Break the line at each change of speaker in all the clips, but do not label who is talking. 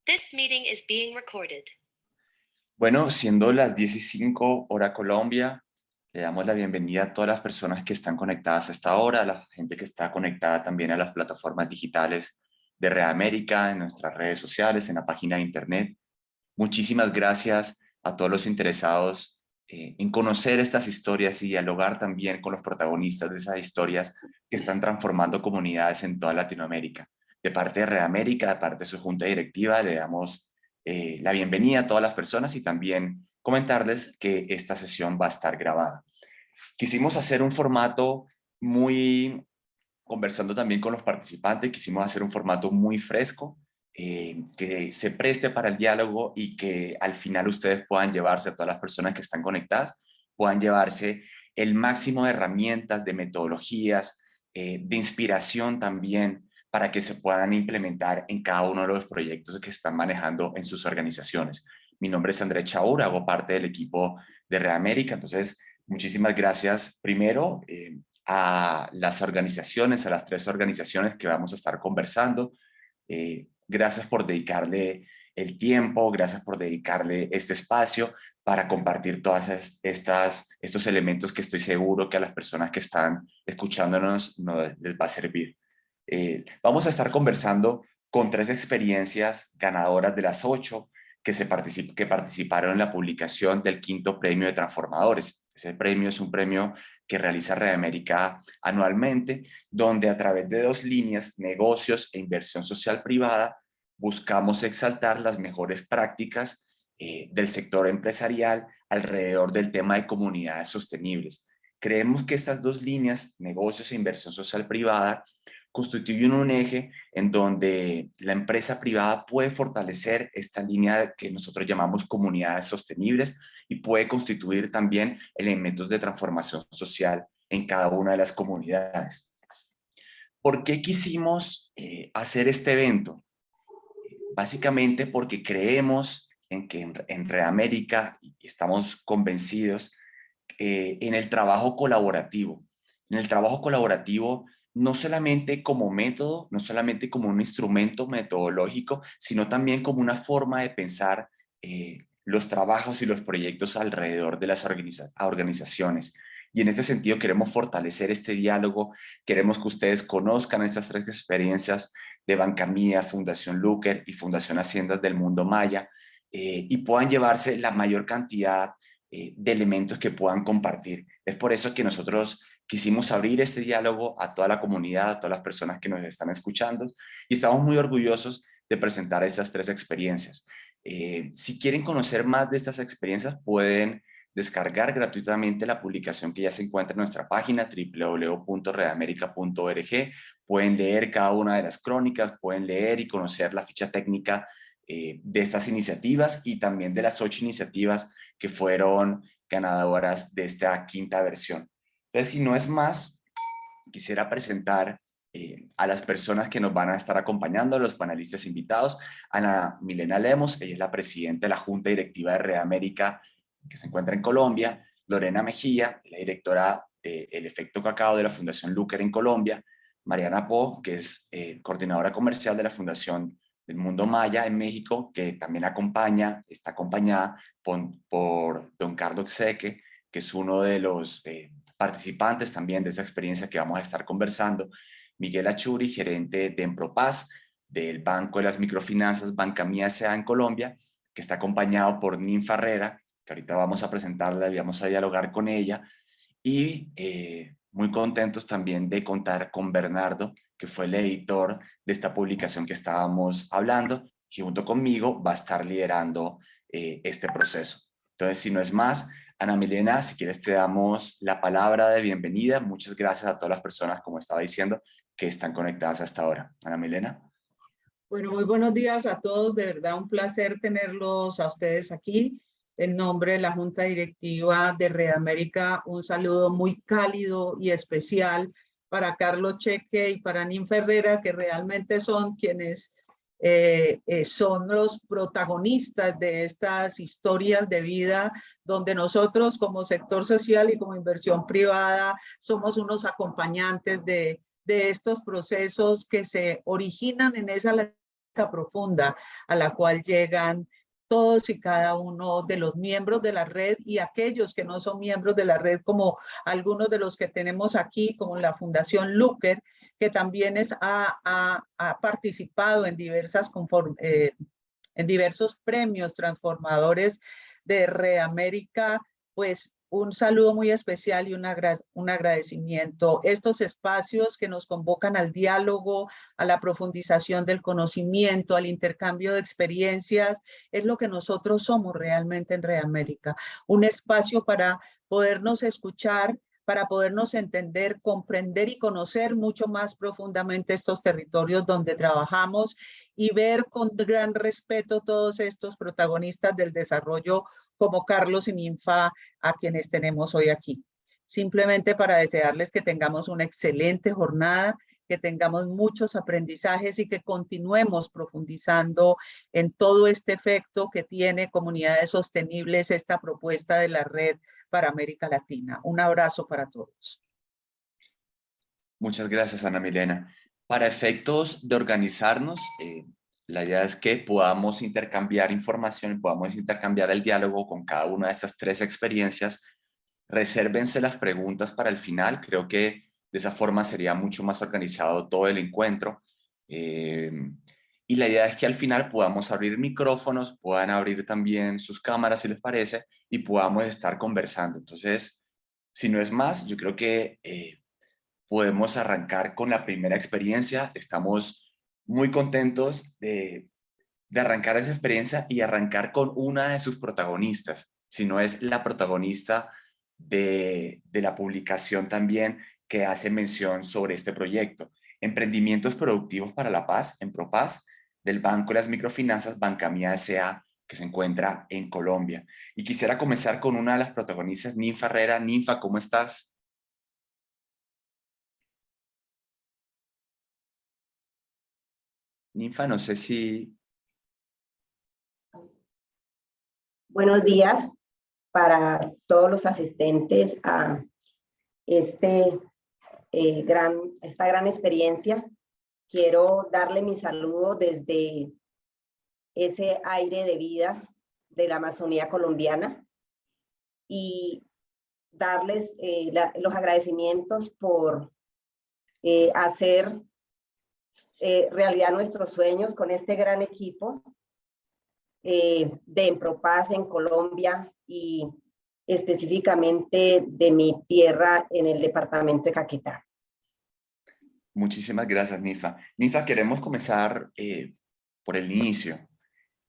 This meeting is being recorded.
Bueno, siendo las 10:05 hora Colombia, le damos la bienvenida a todas las personas que están conectadas a esta hora, a la gente que está conectada también a las plataformas digitales de Red América, en nuestras redes sociales, en la página de internet. Muchísimas gracias a todos los interesados en conocer estas historias y dialogar también con los protagonistas de esas historias que están transformando comunidades en toda Latinoamérica. De parte de Red América, de parte de su junta directiva, le damos la bienvenida a todas las personas y también comentarles que esta sesión va a estar grabada. Quisimos hacer un formato muy, conversando también con los participantes, quisimos hacer un formato muy fresco, que se preste para el diálogo y que al final ustedes puedan llevarse, a todas las personas que están conectadas, puedan llevarse el máximo de herramientas, de metodologías, de inspiración también, para que se puedan implementar en cada uno de los proyectos que están manejando en sus organizaciones. Mi nombre es Andrés Chaur, hago parte del equipo de Red América, entonces muchísimas gracias primero a las organizaciones, a las 3 organizaciones que vamos a estar conversando. Gracias por dedicarle el tiempo, gracias por dedicarle este espacio para compartir todas estos elementos que estoy seguro que a las personas que están escuchándonos les va a servir. Vamos a estar conversando con 3 experiencias ganadoras de las 8 que participaron en la publicación del 5º Premio de Transformadores. Ese premio es un premio que realiza Red América anualmente, donde a través de 2 líneas, negocios e inversión social privada, buscamos exaltar las mejores prácticas del sector empresarial alrededor del tema de comunidades sostenibles. Creemos que estas 2 líneas, negocios e inversión social privada, constituyen un eje en donde la empresa privada puede fortalecer esta línea que nosotros llamamos comunidades sostenibles y puede constituir también elementos de transformación social en cada una de las comunidades. ¿Por qué quisimos hacer este evento? Básicamente porque creemos en que en Red América estamos convencidos en el trabajo colaborativo. En el trabajo colaborativo, no solamente como método, no solamente como un instrumento metodológico, sino también como una forma de pensar los trabajos y los proyectos alrededor de las organizaciones. Y en ese sentido queremos fortalecer este diálogo, queremos que ustedes conozcan estas 3 experiencias de Banca Mía, Fundación Luker y Fundación Haciendas del Mundo Maya, y puedan llevarse la mayor cantidad de elementos que puedan compartir. Es por eso que nosotros quisimos abrir este diálogo a toda la comunidad, a todas las personas que nos están escuchando, y estamos muy orgullosos de presentar esas 3 experiencias. Si quieren conocer más de estas experiencias, pueden descargar gratuitamente la publicación que ya se encuentra en nuestra página www.redamerica.org. Pueden leer cada una de las crónicas, pueden leer y conocer la ficha técnica de estas iniciativas y también de las 8 iniciativas que fueron ganadoras de esta 5ª versión. Entonces, si no es más, quisiera presentar a las personas que nos van a estar acompañando, a los panelistas invitados. Ana Milena Lemos, ella es la presidenta de la Junta Directiva de Red América, que se encuentra en Colombia. Lorena Mejía, la directora del Efecto Cacao de la Fundación Luker en Colombia. Mariana Po, que es coordinadora comercial de la Fundación del Mundo Maya en México, que también está acompañada por don Carlos Xeque, que es uno de los participantes también de esa experiencia que vamos a estar conversando. Miguel Achuri, gerente de Empropaz, del Banco de las Microfinanzas Banca Mía S.A. en Colombia, que está acompañado por Ninfa Herrera, que ahorita vamos a presentarla y vamos a dialogar con ella. Y muy contentos también de contar con Bernardo, que fue el editor de esta publicación que estábamos hablando, que junto conmigo va a estar liderando este proceso. Entonces, si no es más, Ana Milena, si quieres te damos la palabra de bienvenida. Muchas gracias a todas las personas, como estaba diciendo, que están conectadas hasta ahora. Ana Milena.
Bueno, muy buenos días a todos. De verdad, un placer tenerlos a ustedes aquí. En nombre de la Junta Directiva de Red América, un saludo muy cálido y especial para Carlos Cheque y para Ninfa Herrera, que realmente son quienes son los protagonistas de estas historias de vida, donde nosotros como sector social y como inversión privada somos unos acompañantes de estos procesos que se originan en esa dinámica profunda a la cual llegan todos y cada uno de los miembros de la red y aquellos que no son miembros de la red, como algunos de los que tenemos aquí, como la Fundación Looker, que también ha participado en diversos premios transformadores de Red América. Pues un saludo muy especial y un agradecimiento. Estos espacios que nos convocan al diálogo, a la profundización del conocimiento, al intercambio de experiencias, es lo que nosotros somos realmente en Red América. Un espacio para podernos escuchar, para podernos entender, comprender y conocer mucho más profundamente estos territorios donde trabajamos y ver con gran respeto todos estos protagonistas del desarrollo como Carlos y Ninfa, a quienes tenemos hoy aquí. Simplemente para desearles que tengamos una excelente jornada, que tengamos muchos aprendizajes y que continuemos profundizando en todo este efecto que tiene Comunidades Sostenibles, esta propuesta de la Red para América Latina. Un abrazo para todos.
Muchas gracias, Ana Milena. Para efectos de organizarnos, la idea es que podamos intercambiar información, podamos intercambiar el diálogo con cada una de estas tres experiencias. Resérvense las preguntas para el final. Creo que de esa forma sería mucho más organizado todo el encuentro. Y la idea es que al final podamos abrir micrófonos, puedan abrir también sus cámaras si les parece y podamos estar conversando. Entonces, si no es más, yo creo que podemos arrancar con la primera experiencia. Estamos muy contentos de arrancar esa experiencia y arrancar con una de sus protagonistas, si no es la protagonista de la publicación también que hace mención sobre este proyecto. Emprendimientos Productivos para la Paz, en ProPaz, del Banco de las Microfinanzas Bancamía S.A., que se encuentra en Colombia. Y quisiera comenzar con una de las protagonistas, Ninfa Herrera. Ninfa, ¿cómo estás? Ninfa, no sé si...
Buenos días para todos los asistentes a esta gran experiencia. Quiero darle mi saludo desde ese aire de vida de la Amazonía colombiana y darles los agradecimientos por hacer realidad nuestros sueños con este gran equipo de Empropaz en Colombia y específicamente de mi tierra en el departamento de Caquetá.
Muchísimas gracias, Ninfa. Ninfa, queremos comenzar por el inicio.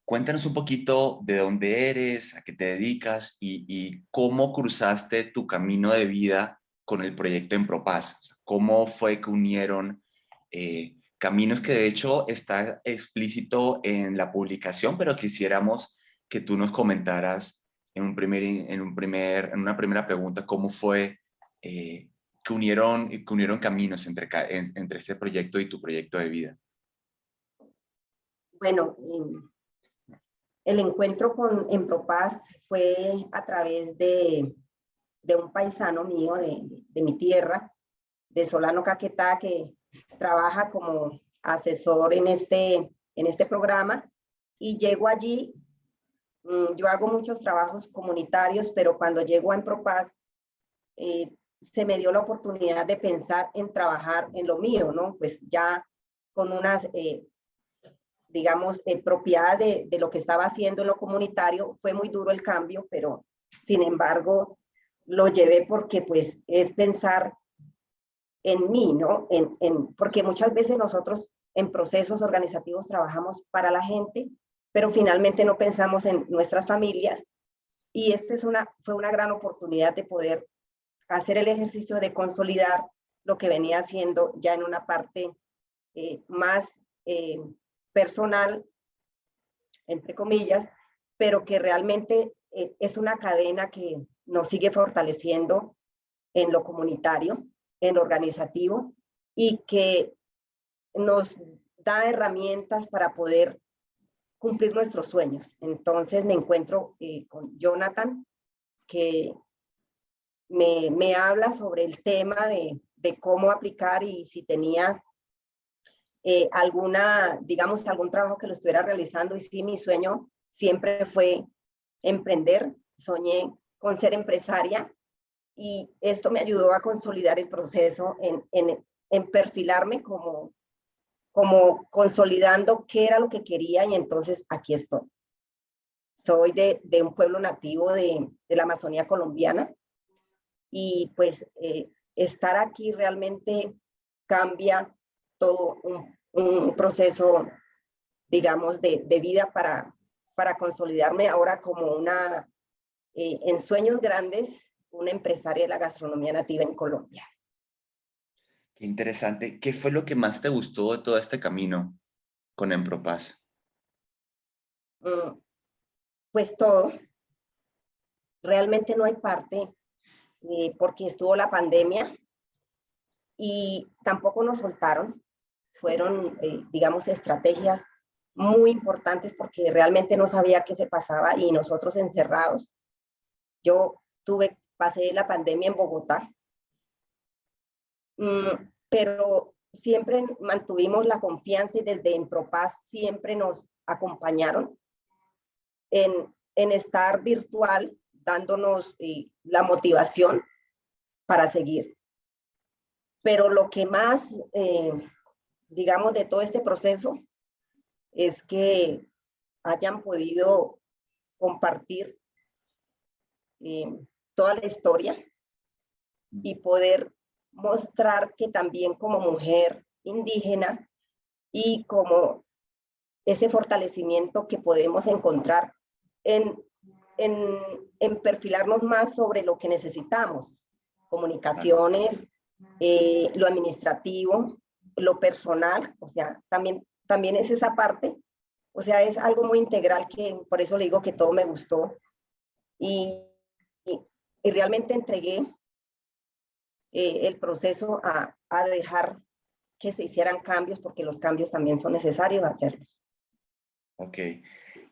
Cuéntanos un poquito de dónde eres, a qué te dedicas y cómo cruzaste tu camino de vida con el proyecto Empropaz. O sea, cómo fue que unieron caminos que de hecho está explícito en la publicación, pero quisiéramos que tú nos comentaras en una primera pregunta cómo fue que unieron caminos entre este proyecto y tu proyecto de vida.
Bueno, el encuentro con Empropaz fue a través de un paisano mío de mi tierra, de Solano Caquetá, que trabaja como asesor en este programa, y llego allí. Yo hago muchos trabajos comunitarios, pero cuando llego a Empropaz, se me dio la oportunidad de pensar en trabajar en lo mío, ¿no? Pues ya con unas, digamos, propiedad de lo que estaba haciendo en lo comunitario. Fue muy duro el cambio, pero sin embargo lo llevé porque pues es pensar en mí, ¿no? Porque muchas veces nosotros en procesos organizativos trabajamos para la gente, pero finalmente no pensamos en nuestras familias. Y fue una gran oportunidad de poder hacer el ejercicio de consolidar lo que venía haciendo ya en una parte más personal, entre comillas, pero que realmente es una cadena que nos sigue fortaleciendo en lo comunitario, en lo organizativo, y que nos da herramientas para poder cumplir nuestros sueños. Entonces me encuentro con Jonathan, que me habla sobre el tema de cómo aplicar y si tenía digamos, algún trabajo que lo estuviera realizando. Y sí, mi sueño siempre fue emprender. Soñé con ser empresaria y esto me ayudó a consolidar el proceso en perfilarme como consolidando qué era lo que quería, y entonces aquí estoy. Soy de un pueblo nativo de la Amazonía colombiana, y pues estar aquí realmente cambia todo un proceso, digamos, de vida para consolidarme ahora como en sueños grandes, una empresaria de la gastronomía nativa en Colombia.
Qué interesante. ¿Qué fue lo que más te gustó de todo este camino con Empropaz?
Pues todo. Realmente no hay parte, porque estuvo la pandemia y tampoco nos soltaron. Fueron, digamos, estrategias muy importantes porque realmente no sabía qué se pasaba y nosotros encerrados. Yo pasé la pandemia en Bogotá, pero siempre mantuvimos la confianza y desde Empropaz siempre nos acompañaron en estar virtual, dándonos la motivación para seguir. Pero lo que más, digamos, de todo este proceso es que hayan podido compartir toda la historia y poder mostrar que también como mujer indígena y como ese fortalecimiento que podemos encontrar en perfilarnos más sobre lo que necesitamos, comunicaciones, lo administrativo, lo personal, o sea, también es esa parte, o sea, es algo muy integral que por eso le digo que todo me gustó y realmente entregué el proceso a dejar que se hicieran cambios, porque los cambios también son necesarios hacerlos.
Ok.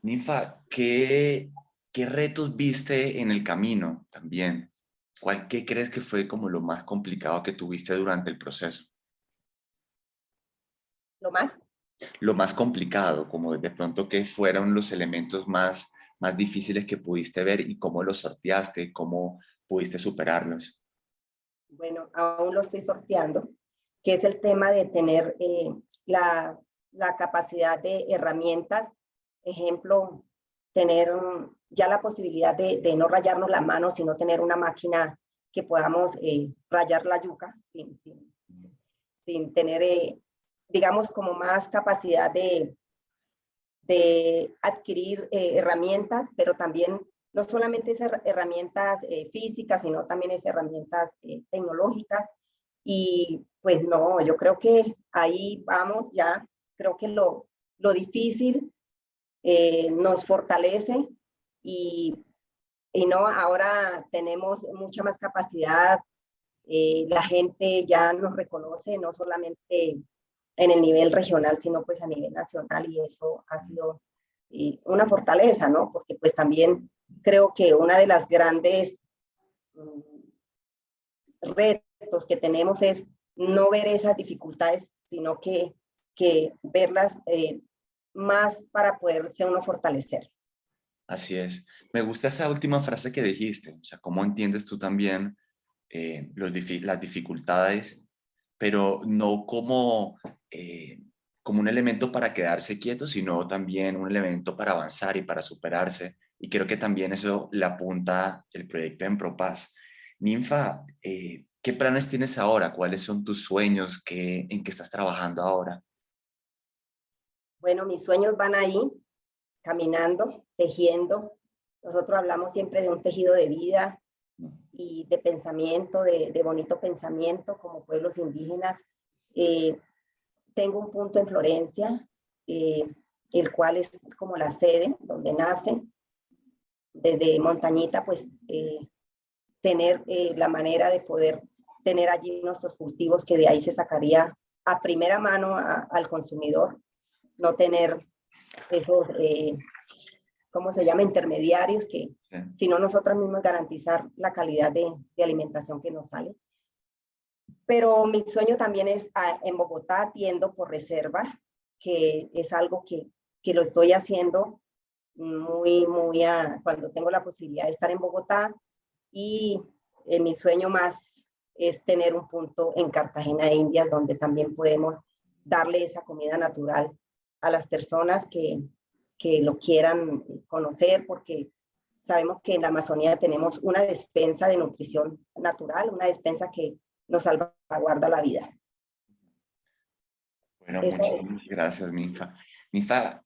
Ninfa, ¿qué retos viste en el camino también? ¿Qué crees que fue como lo más complicado que tuviste durante el proceso?
Lo más,
Lo más complicado, como de pronto qué fueron los elementos más difíciles que pudiste ver y cómo los sorteaste, cómo pudiste superarlos.
bueno, aún lo estoy sorteando, que es el tema de tener la capacidad de herramientas, ejemplo, tener ya la posibilidad de no rayarnos la mano, sino tener una máquina que podamos rayar la yuca sin tener, digamos, como más capacidad de adquirir herramientas, pero también no solamente esas herramientas físicas, sino también esas herramientas tecnológicas. Y pues no, yo creo que ahí vamos ya, creo que lo difícil nos fortalece y no, ahora tenemos mucha más capacidad, la gente ya nos reconoce, no solamente en el nivel regional, sino pues a nivel nacional, y eso ha sido una fortaleza, ¿no? Porque pues también creo que una de las grandes retos que tenemos es no ver esas dificultades, sino que verlas más para poderse uno fortalecer.
Así es. Me gusta esa última frase que dijiste, o sea, cómo entiendes tú también las dificultades, pero no como, como un elemento para quedarse quieto, sino también un elemento para avanzar y para superarse. Y creo que también eso le apunta el proyecto Empropaz. Ninfa, ¿qué planes tienes ahora? ¿Cuáles son tus sueños? ¿En qué estás trabajando ahora?
Bueno, mis sueños van ahí, caminando, tejiendo. Nosotros hablamos siempre de un tejido de vida y de pensamiento, de bonito pensamiento como pueblos indígenas. Tengo un punto en Florencia, el cual es como la sede donde nace. Desde Montañita, pues tener la manera de poder tener allí nuestros cultivos, que de ahí se sacaría a primera mano al consumidor, no tener esos, ¿cómo se llama?, intermediarios, que sino nosotros mismos garantizar la calidad de alimentación que nos sale. Pero mi sueño también es en Bogotá atiendo por reserva, que es algo que lo estoy haciendo cuando tengo la posibilidad de estar en Bogotá. Y mi sueño más es tener un punto en Cartagena de Indias, donde también podemos darle esa comida natural a las personas que lo quieran conocer, porque sabemos que en la Amazonía tenemos una despensa de nutrición natural, una despensa que nos salvaguarda la vida.
Bueno,
Eso es.
muchísimas gracias, Ninfa. Ninfa,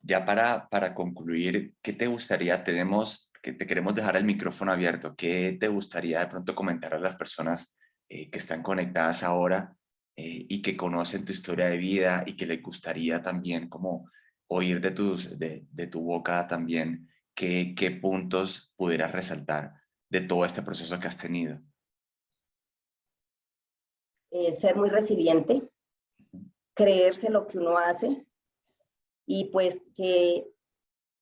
ya para concluir, ¿qué te gustaría? Que te queremos dejar el micrófono abierto. ¿Qué te gustaría de pronto comentar a las personas que están conectadas ahora y que conocen tu historia de vida y que les gustaría también como oír de tu boca también qué puntos pudieras resaltar de todo este proceso que has tenido?
Ser muy resiliente, creerse lo que uno hace, y pues que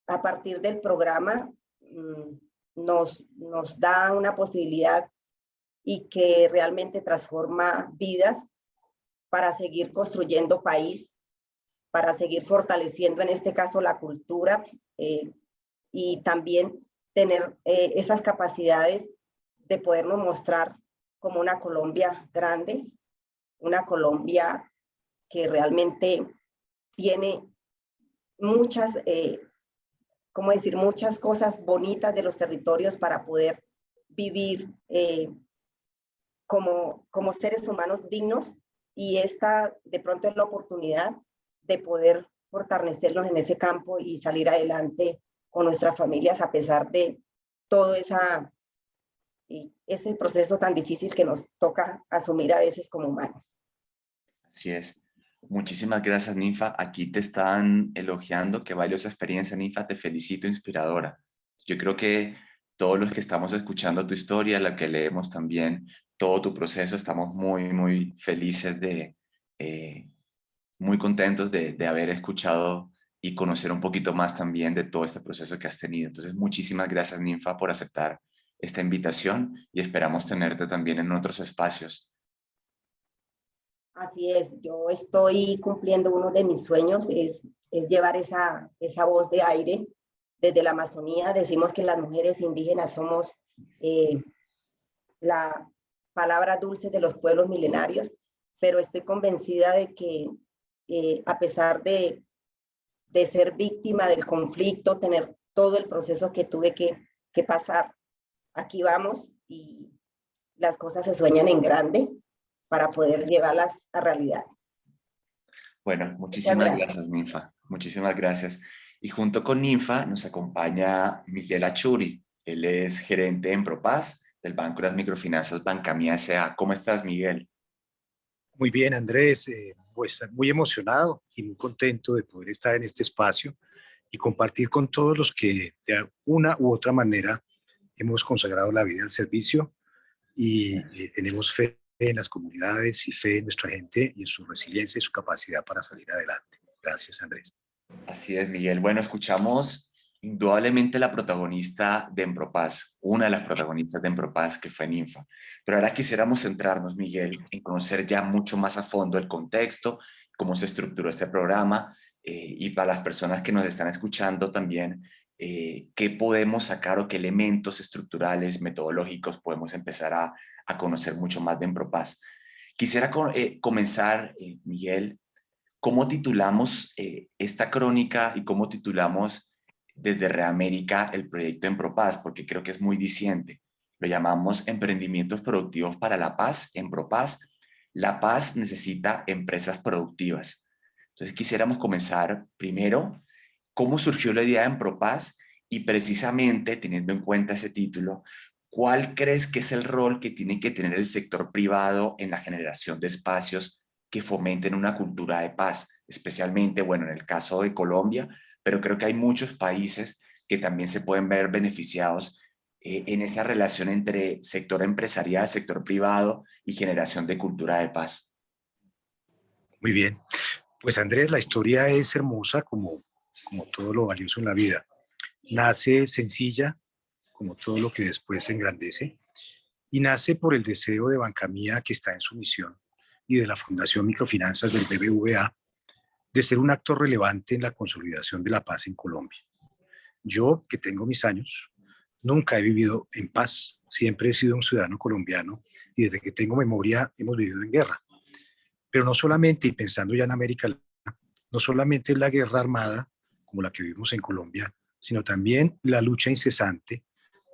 a partir del programa nos da una posibilidad y que realmente transforma vidas para seguir construyendo país, para seguir fortaleciendo en este caso la cultura, y también tener esas capacidades de podernos mostrar como una Colombia grande, una Colombia que realmente tiene muchas, ¿cómo decir?, muchas cosas bonitas de los territorios para poder vivir como seres humanos dignos, y esta de pronto es la oportunidad de poder fortalecernos en ese campo y salir adelante con nuestras familias a pesar de todo ese proceso tan difícil que nos toca asumir a veces como humanos.
Así es. Muchísimas gracias, Ninfa. Aquí te están elogiando, qué valiosa experiencia, Ninfa. Te felicito, inspiradora. Yo creo que todos los que estamos escuchando tu historia, la que leemos también todo tu proceso, estamos muy, muy felices muy contentos de haber escuchado y conocer un poquito más también de todo este proceso que has tenido. Entonces, muchísimas gracias, Ninfa, por aceptar esta invitación y esperamos tenerte también en otros espacios.
Así es, yo estoy cumpliendo uno de mis sueños, es llevar esa voz de aire desde la Amazonía. Decimos que las mujeres indígenas somos la palabra dulce de los pueblos milenarios, pero estoy convencida de que a pesar de ser víctima del conflicto, tener todo el proceso que tuve que pasar, aquí vamos y las cosas se sueñan en grande para poder llevarlas a realidad.
Bueno, muchísimas gracias, Ninfa. Muchísimas gracias. Y junto con Ninfa nos acompaña Miguel Achuri. Él es gerente en Propaz del Banco de las Microfinanzas Bancamía S.A. ¿Cómo estás, Miguel?
Muy bien, Andrés. Pues muy emocionado y muy contento de poder estar en este espacio y compartir con todos los que de una u otra manera hemos consagrado la vida al servicio y tenemos fe en las comunidades y fe en nuestra gente y en su resiliencia y su capacidad para salir adelante. Gracias, Andrés.
Así es, Miguel. Bueno, escuchamos indudablemente la protagonista de Empropaz, una de las protagonistas de Empropaz, que fue Ninfa. Pero ahora quisiéramos centrarnos, Miguel, en conocer ya mucho más a fondo el contexto, cómo se estructuró este programa, y para las personas que nos están escuchando también, qué podemos sacar o qué elementos estructurales, metodológicos podemos empezar a conocer mucho más de Empropaz. Quisiera comenzar, Miguel, ¿cómo titulamos esta crónica y cómo titulamos desde Reamérica el proyecto Empropaz? Porque creo que es muy diciente. Lo llamamos Emprendimientos Productivos para la Paz, Empropaz. La paz necesita empresas productivas. Entonces quisiéramos comenzar primero, ¿cómo surgió la idea de Empropaz? Y precisamente, teniendo en cuenta ese título, ¿cuál crees que es el rol que tiene que tener el sector privado en la generación de espacios que fomenten una cultura de paz, especialmente, bueno, en el caso de Colombia, pero creo que hay muchos países que también se pueden ver beneficiados en esa relación entre sector empresarial, sector privado y generación de cultura de paz?
Muy bien. Pues Andrés, la historia es hermosa como todo lo valioso en la vida. Nace sencilla, como todo lo que después se engrandece, y nace por el deseo de Bancamía, que está en su misión, y de la Fundación Microfinanzas del BBVA, de ser un actor relevante en la consolidación de la paz en Colombia. Yo, que tengo mis años, nunca he vivido en paz, siempre he sido un ciudadano colombiano y desde que tengo memoria hemos vivido en guerra. Pero no solamente, y pensando ya en América Latina, no solamente es la guerra armada, como la que vivimos en Colombia, sino también la lucha incesante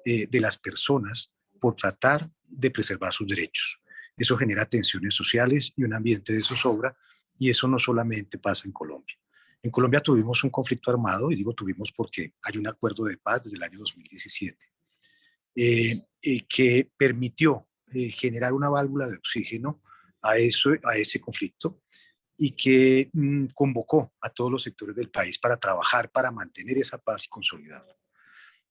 de las personas por tratar de preservar sus derechos. Eso genera tensiones sociales y un ambiente de zozobra, y eso no solamente pasa en Colombia. En Colombia tuvimos un conflicto armado, y digo tuvimos porque hay un acuerdo de paz desde el año 2017, que permitió generar una válvula de oxígeno a ese conflicto, y que convocó a todos los sectores del país para trabajar para mantener esa paz y consolidarla.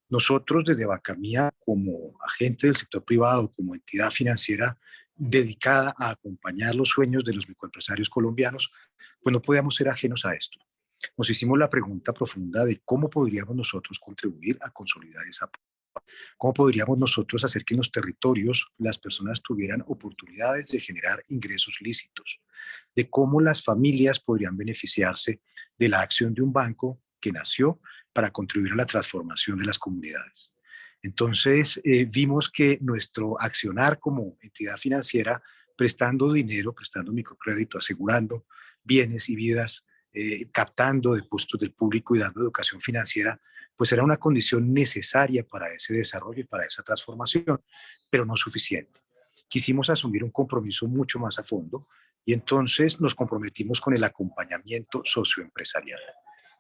Nosotros desde Bancamía, como agente del sector privado, como entidad financiera dedicada a acompañar los sueños de los microempresarios colombianos, pues no podíamos ser ajenos a esto. Nos hicimos la pregunta profunda de cómo podríamos nosotros contribuir a consolidar esa paz. ¿Cómo podríamos nosotros hacer que en los territorios las personas tuvieran oportunidades de generar ingresos lícitos? De cómo las familias podrían beneficiarse de la acción de un banco que nació para contribuir a la transformación de las comunidades. Entonces, vimos que nuestro accionar como entidad financiera, prestando dinero, prestando microcrédito, asegurando bienes y vidas, captando depósitos del público y dando educación financiera, pues era una condición necesaria para ese desarrollo y para esa transformación, pero no suficiente. Quisimos asumir un compromiso mucho más a fondo y entonces nos comprometimos con el acompañamiento socioempresarial.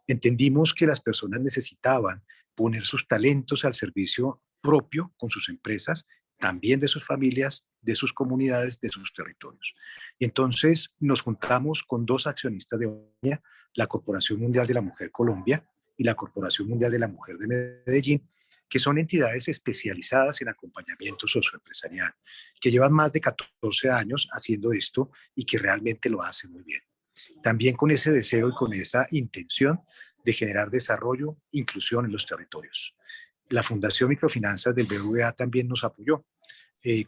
Entendimos que las personas necesitaban poner sus talentos al servicio propio con sus empresas, también de sus familias, de sus comunidades, de sus territorios. Y entonces nos juntamos con dos accionistas de Bancamía, la Corporación Mundial de la Mujer Colombia y la Corporación Mundial de la Mujer de Medellín, que son entidades especializadas en acompañamiento socioempresarial, que llevan más de 14 años haciendo esto y que realmente lo hacen muy bien. También con ese deseo y con esa intención de generar desarrollo, inclusión en los territorios. La Fundación Microfinanzas del BBVA también nos apoyó.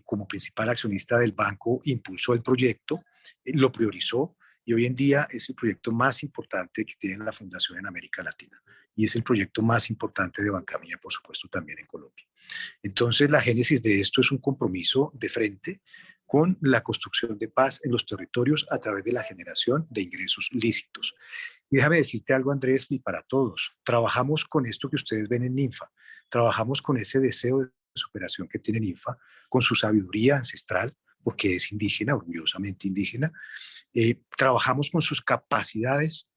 Como principal accionista del banco, impulsó el proyecto, lo priorizó, y hoy en día es el proyecto más importante que tiene la Fundación en América Latina. Y es el proyecto más importante de Bancamía, por supuesto, también en Colombia. Entonces, la génesis de esto es un compromiso de frente con la construcción de paz en los territorios a través de la generación de ingresos lícitos. Y déjame decirte algo, Andrés, y para todos. Trabajamos con esto que ustedes ven en Ninfa. Trabajamos con ese deseo de superación que tiene Ninfa, con su sabiduría ancestral, porque es indígena, orgullosamente indígena. Trabajamos con sus capacidades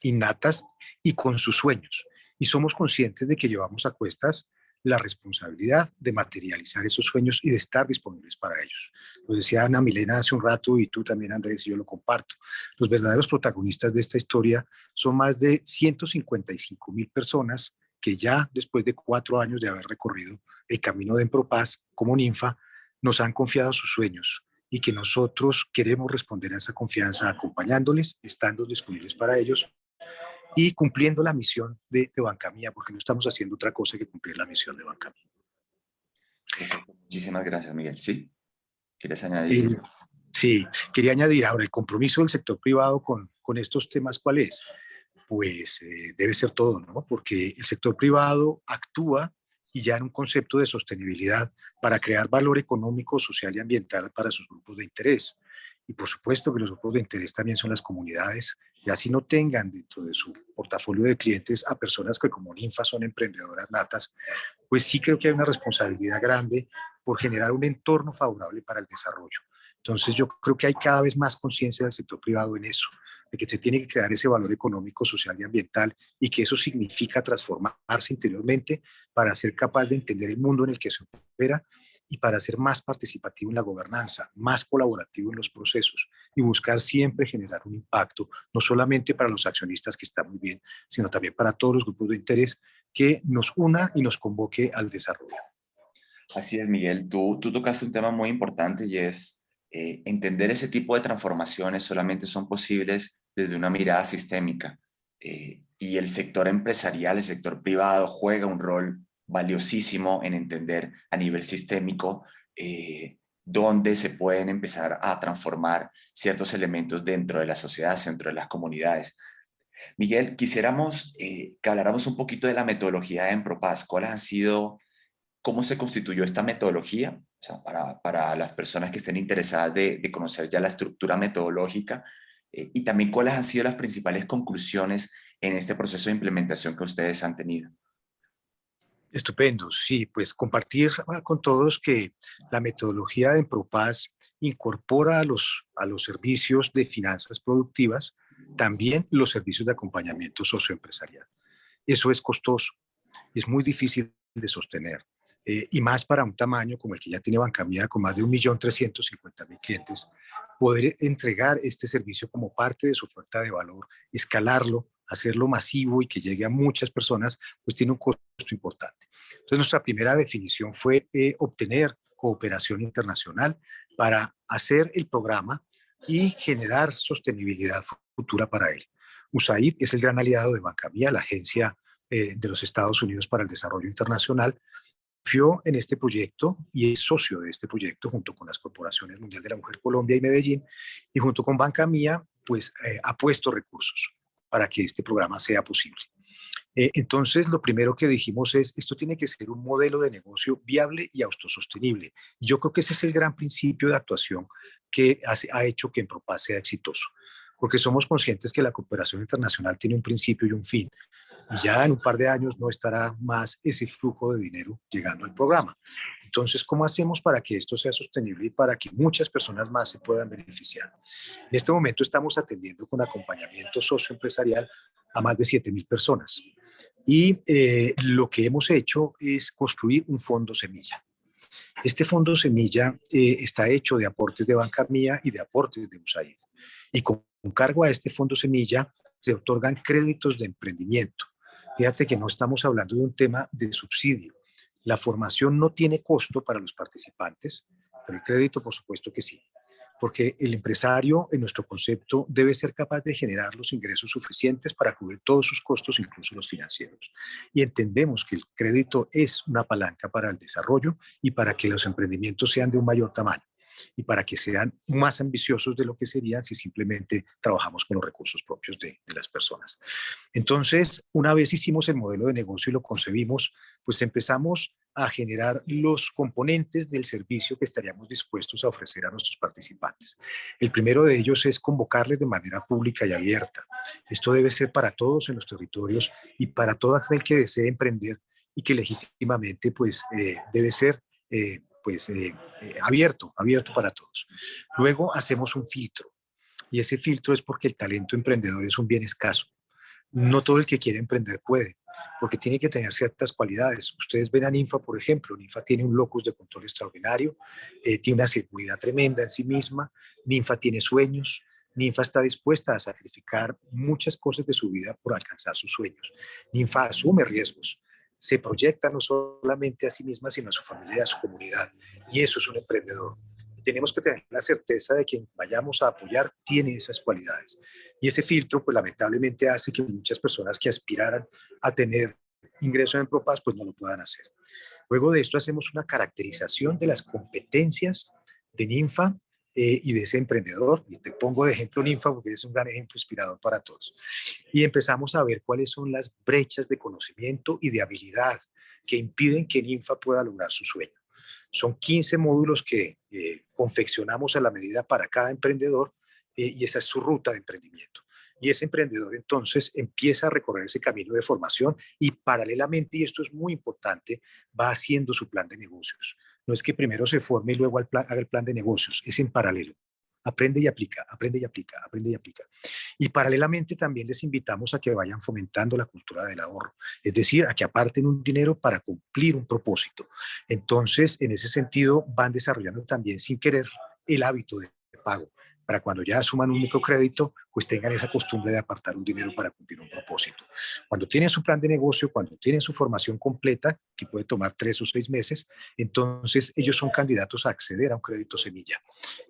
innatas y con sus sueños. Y somos conscientes de que llevamos a cuestas la responsabilidad de materializar esos sueños y de estar disponibles para ellos. Lo decía Ana Milena hace un rato, y tú también, Andrés, y yo lo comparto. Los verdaderos protagonistas de esta historia son más de 155,000 personas que ya después de 4 años de haber recorrido el camino de Empropaz como Ninfa, nos han confiado sus sueños, y que nosotros queremos responder a esa confianza acompañándoles, estando disponibles para ellos y cumpliendo la misión de Bancamía, porque no estamos haciendo otra cosa que cumplir la misión de Bancamía.
Perfecto. Muchísimas gracias, Miguel. ¿Sí? ¿Quieres añadir?
Sí, quería añadir ahora el compromiso del sector privado con estos temas, ¿cuál es? Pues debe ser todo, ¿no? Porque el sector privado actúa y ya en un concepto de sostenibilidad para crear valor económico, social y ambiental para sus grupos de interés. Y por supuesto que los grupos de interés también son las comunidades, y así no tengan dentro de su portafolio de clientes a personas que como Ninfa son emprendedoras natas, pues sí creo que hay una responsabilidad grande por generar un entorno favorable para el desarrollo. Entonces yo creo que hay cada vez más conciencia del sector privado en eso, de que se tiene que crear ese valor económico, social y ambiental, y que eso significa transformarse interiormente para ser capaz de entender el mundo en el que se opera y para ser más participativo en la gobernanza, más colaborativo en los procesos y buscar siempre generar un impacto, no solamente para los accionistas, que está muy bien, sino también para todos los grupos de interés, que nos una y nos convoque al desarrollo.
Así es, Miguel. Tú tocaste un tema muy importante, y es entender ese tipo de transformaciones solamente son posibles desde una mirada sistémica. Y el sector empresarial, el sector privado juega un rol valiosísimo en entender a nivel sistémico dónde se pueden empezar a transformar ciertos elementos dentro de la sociedad, dentro de las comunidades. Miguel, quisiéramos que habláramos un poquito de la metodología de Empropaz. ¿Cuáles han sido, cómo se constituyó esta metodología? O sea, para las personas que estén interesadas de conocer ya la estructura metodológica, y también cuáles han sido las principales conclusiones en este proceso de implementación que ustedes han tenido.
Estupendo, sí, pues compartir con todos que la metodología de Empropaz incorpora a los servicios de finanzas productivas también los servicios de acompañamiento socioempresarial. Eso es costoso, es muy difícil de sostener, y más para un tamaño como el que ya tiene Bancamía, con más de 1.350.000 clientes, poder entregar este servicio como parte de su oferta de valor, escalarlo, hacerlo masivo y que llegue a muchas personas, pues tiene un costo importante. Entonces, nuestra primera definición fue obtener cooperación internacional para hacer el programa y generar sostenibilidad futura para él. USAID es el gran aliado de Bancamía, la agencia de los Estados Unidos para el Desarrollo Internacional. Confió en este proyecto y es socio de este proyecto junto con las corporaciones Mundial de la Mujer Colombia y Medellín, y junto con Bancamía pues ha puesto recursos para que este programa sea posible. Entonces, lo primero que dijimos es, esto tiene que ser un modelo de negocio viable y autosostenible. Y yo creo que ese es el gran principio de actuación que ha hecho que Empropaz sea exitoso, porque somos conscientes que la cooperación internacional tiene un principio y un fin. Y ya en un par de años no estará más ese flujo de dinero llegando al programa. Entonces, ¿cómo hacemos para que esto sea sostenible y para que muchas personas más se puedan beneficiar? En este momento estamos atendiendo con acompañamiento socioempresarial a más de 7.000 personas. Y lo que hemos hecho es construir un fondo semilla. Este fondo semilla está hecho de aportes de Bancamía y de aportes de USAID. Y con cargo a este fondo semilla se otorgan créditos de emprendimiento. Fíjate que no estamos hablando de un tema de subsidio. La formación no tiene costo para los participantes, pero el crédito por supuesto que sí. Porque el empresario, en nuestro concepto, debe ser capaz de generar los ingresos suficientes para cubrir todos sus costos, incluso los financieros. Y entendemos que el crédito es una palanca para el desarrollo y para que los emprendimientos sean de un mayor tamaño y para que sean más ambiciosos de lo que serían si simplemente trabajamos con los recursos propios de las personas. Entonces, una vez hicimos el modelo de negocio y lo concebimos, pues empezamos a generar los componentes del servicio que estaríamos dispuestos a ofrecer a nuestros participantes. El primero de ellos es convocarles de manera pública y abierta. Esto debe ser para todos en los territorios y para todo aquel que desee emprender y que legítimamente pues debe ser abierto para todos. Luego hacemos un filtro y ese filtro es porque el talento emprendedor es un bien escaso. No todo el que quiere emprender puede, porque tiene que tener ciertas cualidades. Ustedes ven a Ninfa, por ejemplo. Ninfa tiene un locus de control extraordinario, tiene una seguridad tremenda en sí misma. Ninfa tiene sueños. Ninfa está dispuesta a sacrificar muchas cosas de su vida por alcanzar sus sueños. Ninfa asume riesgos. Se proyecta no solamente a sí misma, sino a su familia y a su comunidad. Y eso es un emprendedor. Tenemos que tener la certeza de que quien vayamos a apoyar tiene esas cualidades. Y ese filtro, pues lamentablemente hace que muchas personas que aspiraran a tener ingreso en Empropaz, pues no lo puedan hacer. Luego de esto hacemos una caracterización de las competencias de Ninfa y de ese emprendedor. Y te pongo de ejemplo Ninfa porque es un gran ejemplo inspirador para todos. Y empezamos a ver cuáles son las brechas de conocimiento y de habilidad que impiden que Ninfa pueda lograr su sueño. Son 15 módulos que confeccionamos a la medida para cada emprendedor y esa es su ruta de emprendimiento. Y ese emprendedor entonces empieza a recorrer ese camino de formación y paralelamente, y esto es muy importante, va haciendo su plan de negocios. No es que primero se forme y luego haga el plan de negocios, es en paralelo. Aprende y aplica, aprende y aplica, aprende y aplica. Y paralelamente también les invitamos a que vayan fomentando la cultura del ahorro, es decir, a que aparten un dinero para cumplir un propósito. Entonces, en ese sentido, van desarrollando también sin querer el hábito de pago, para cuando ya asuman un microcrédito, pues tengan esa costumbre de apartar un dinero para cumplir un propósito. Cuando tienen su plan de negocio, cuando tienen su formación completa, que puede tomar 3 o 6 meses, entonces ellos son candidatos a acceder a un crédito semilla.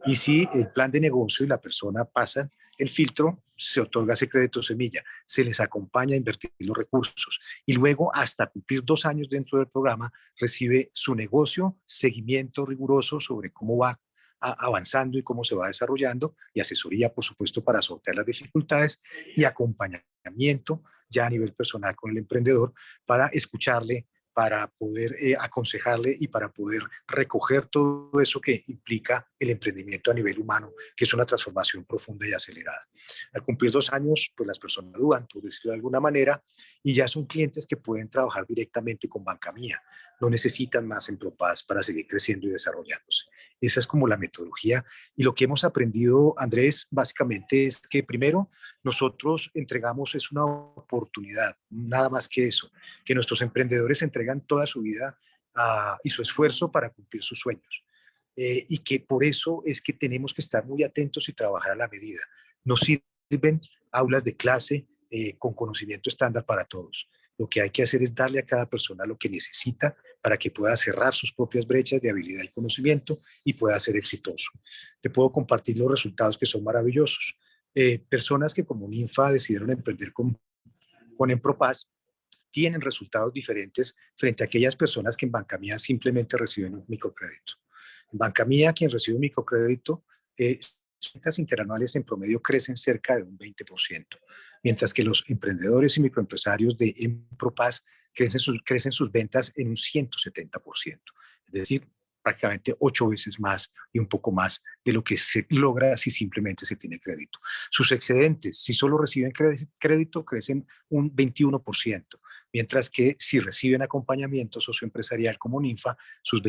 Y si el plan de negocio y la persona pasan, el filtro, se otorga ese crédito semilla, se les acompaña a invertir los recursos y luego hasta cumplir 2 años dentro del programa recibe su negocio, seguimiento riguroso sobre cómo va avanzando y cómo se va desarrollando y asesoría, por supuesto, para sortear las dificultades y acompañamiento ya a nivel personal con el emprendedor para escucharle, para poder aconsejarle y para poder recoger todo eso que implica el emprendimiento a nivel humano, que es una transformación profunda y acelerada. Al cumplir 2 años, pues las personas dudan, por decirlo de alguna manera, y ya son clientes que pueden trabajar directamente con Banca Mía. No necesitan más Empropaz para seguir creciendo y desarrollándose. Esa es como la metodología. Y lo que hemos aprendido, Andrés, básicamente es que primero nosotros entregamos es una oportunidad, nada más que eso, que nuestros emprendedores entregan toda su vida y su esfuerzo para cumplir sus sueños. Y que por eso es que tenemos que estar muy atentos y trabajar a la medida. Nos sirven aulas de clase con conocimiento estándar para todos. Lo que hay que hacer es darle a cada persona lo que necesita para que pueda cerrar sus propias brechas de habilidad y conocimiento y pueda ser exitoso. Te puedo compartir los resultados que son maravillosos. Personas que como Ninfa decidieron emprender con Empropaz tienen resultados diferentes frente a aquellas personas que en Banca Mía simplemente reciben un microcrédito. En Banca Mía, quien recibe un microcrédito, sus ventas interanuales en promedio crecen cerca de un 20%, mientras que los emprendedores y microempresarios de Empropaz crecen sus ventas en un 170%. Es decir, prácticamente 8 veces más y un poco más de lo que se logra si simplemente se tiene crédito. Sus excedentes, si solo reciben crédito, crecen un 21%, mientras que si reciben acompañamiento socioempresarial como Ninfa, sus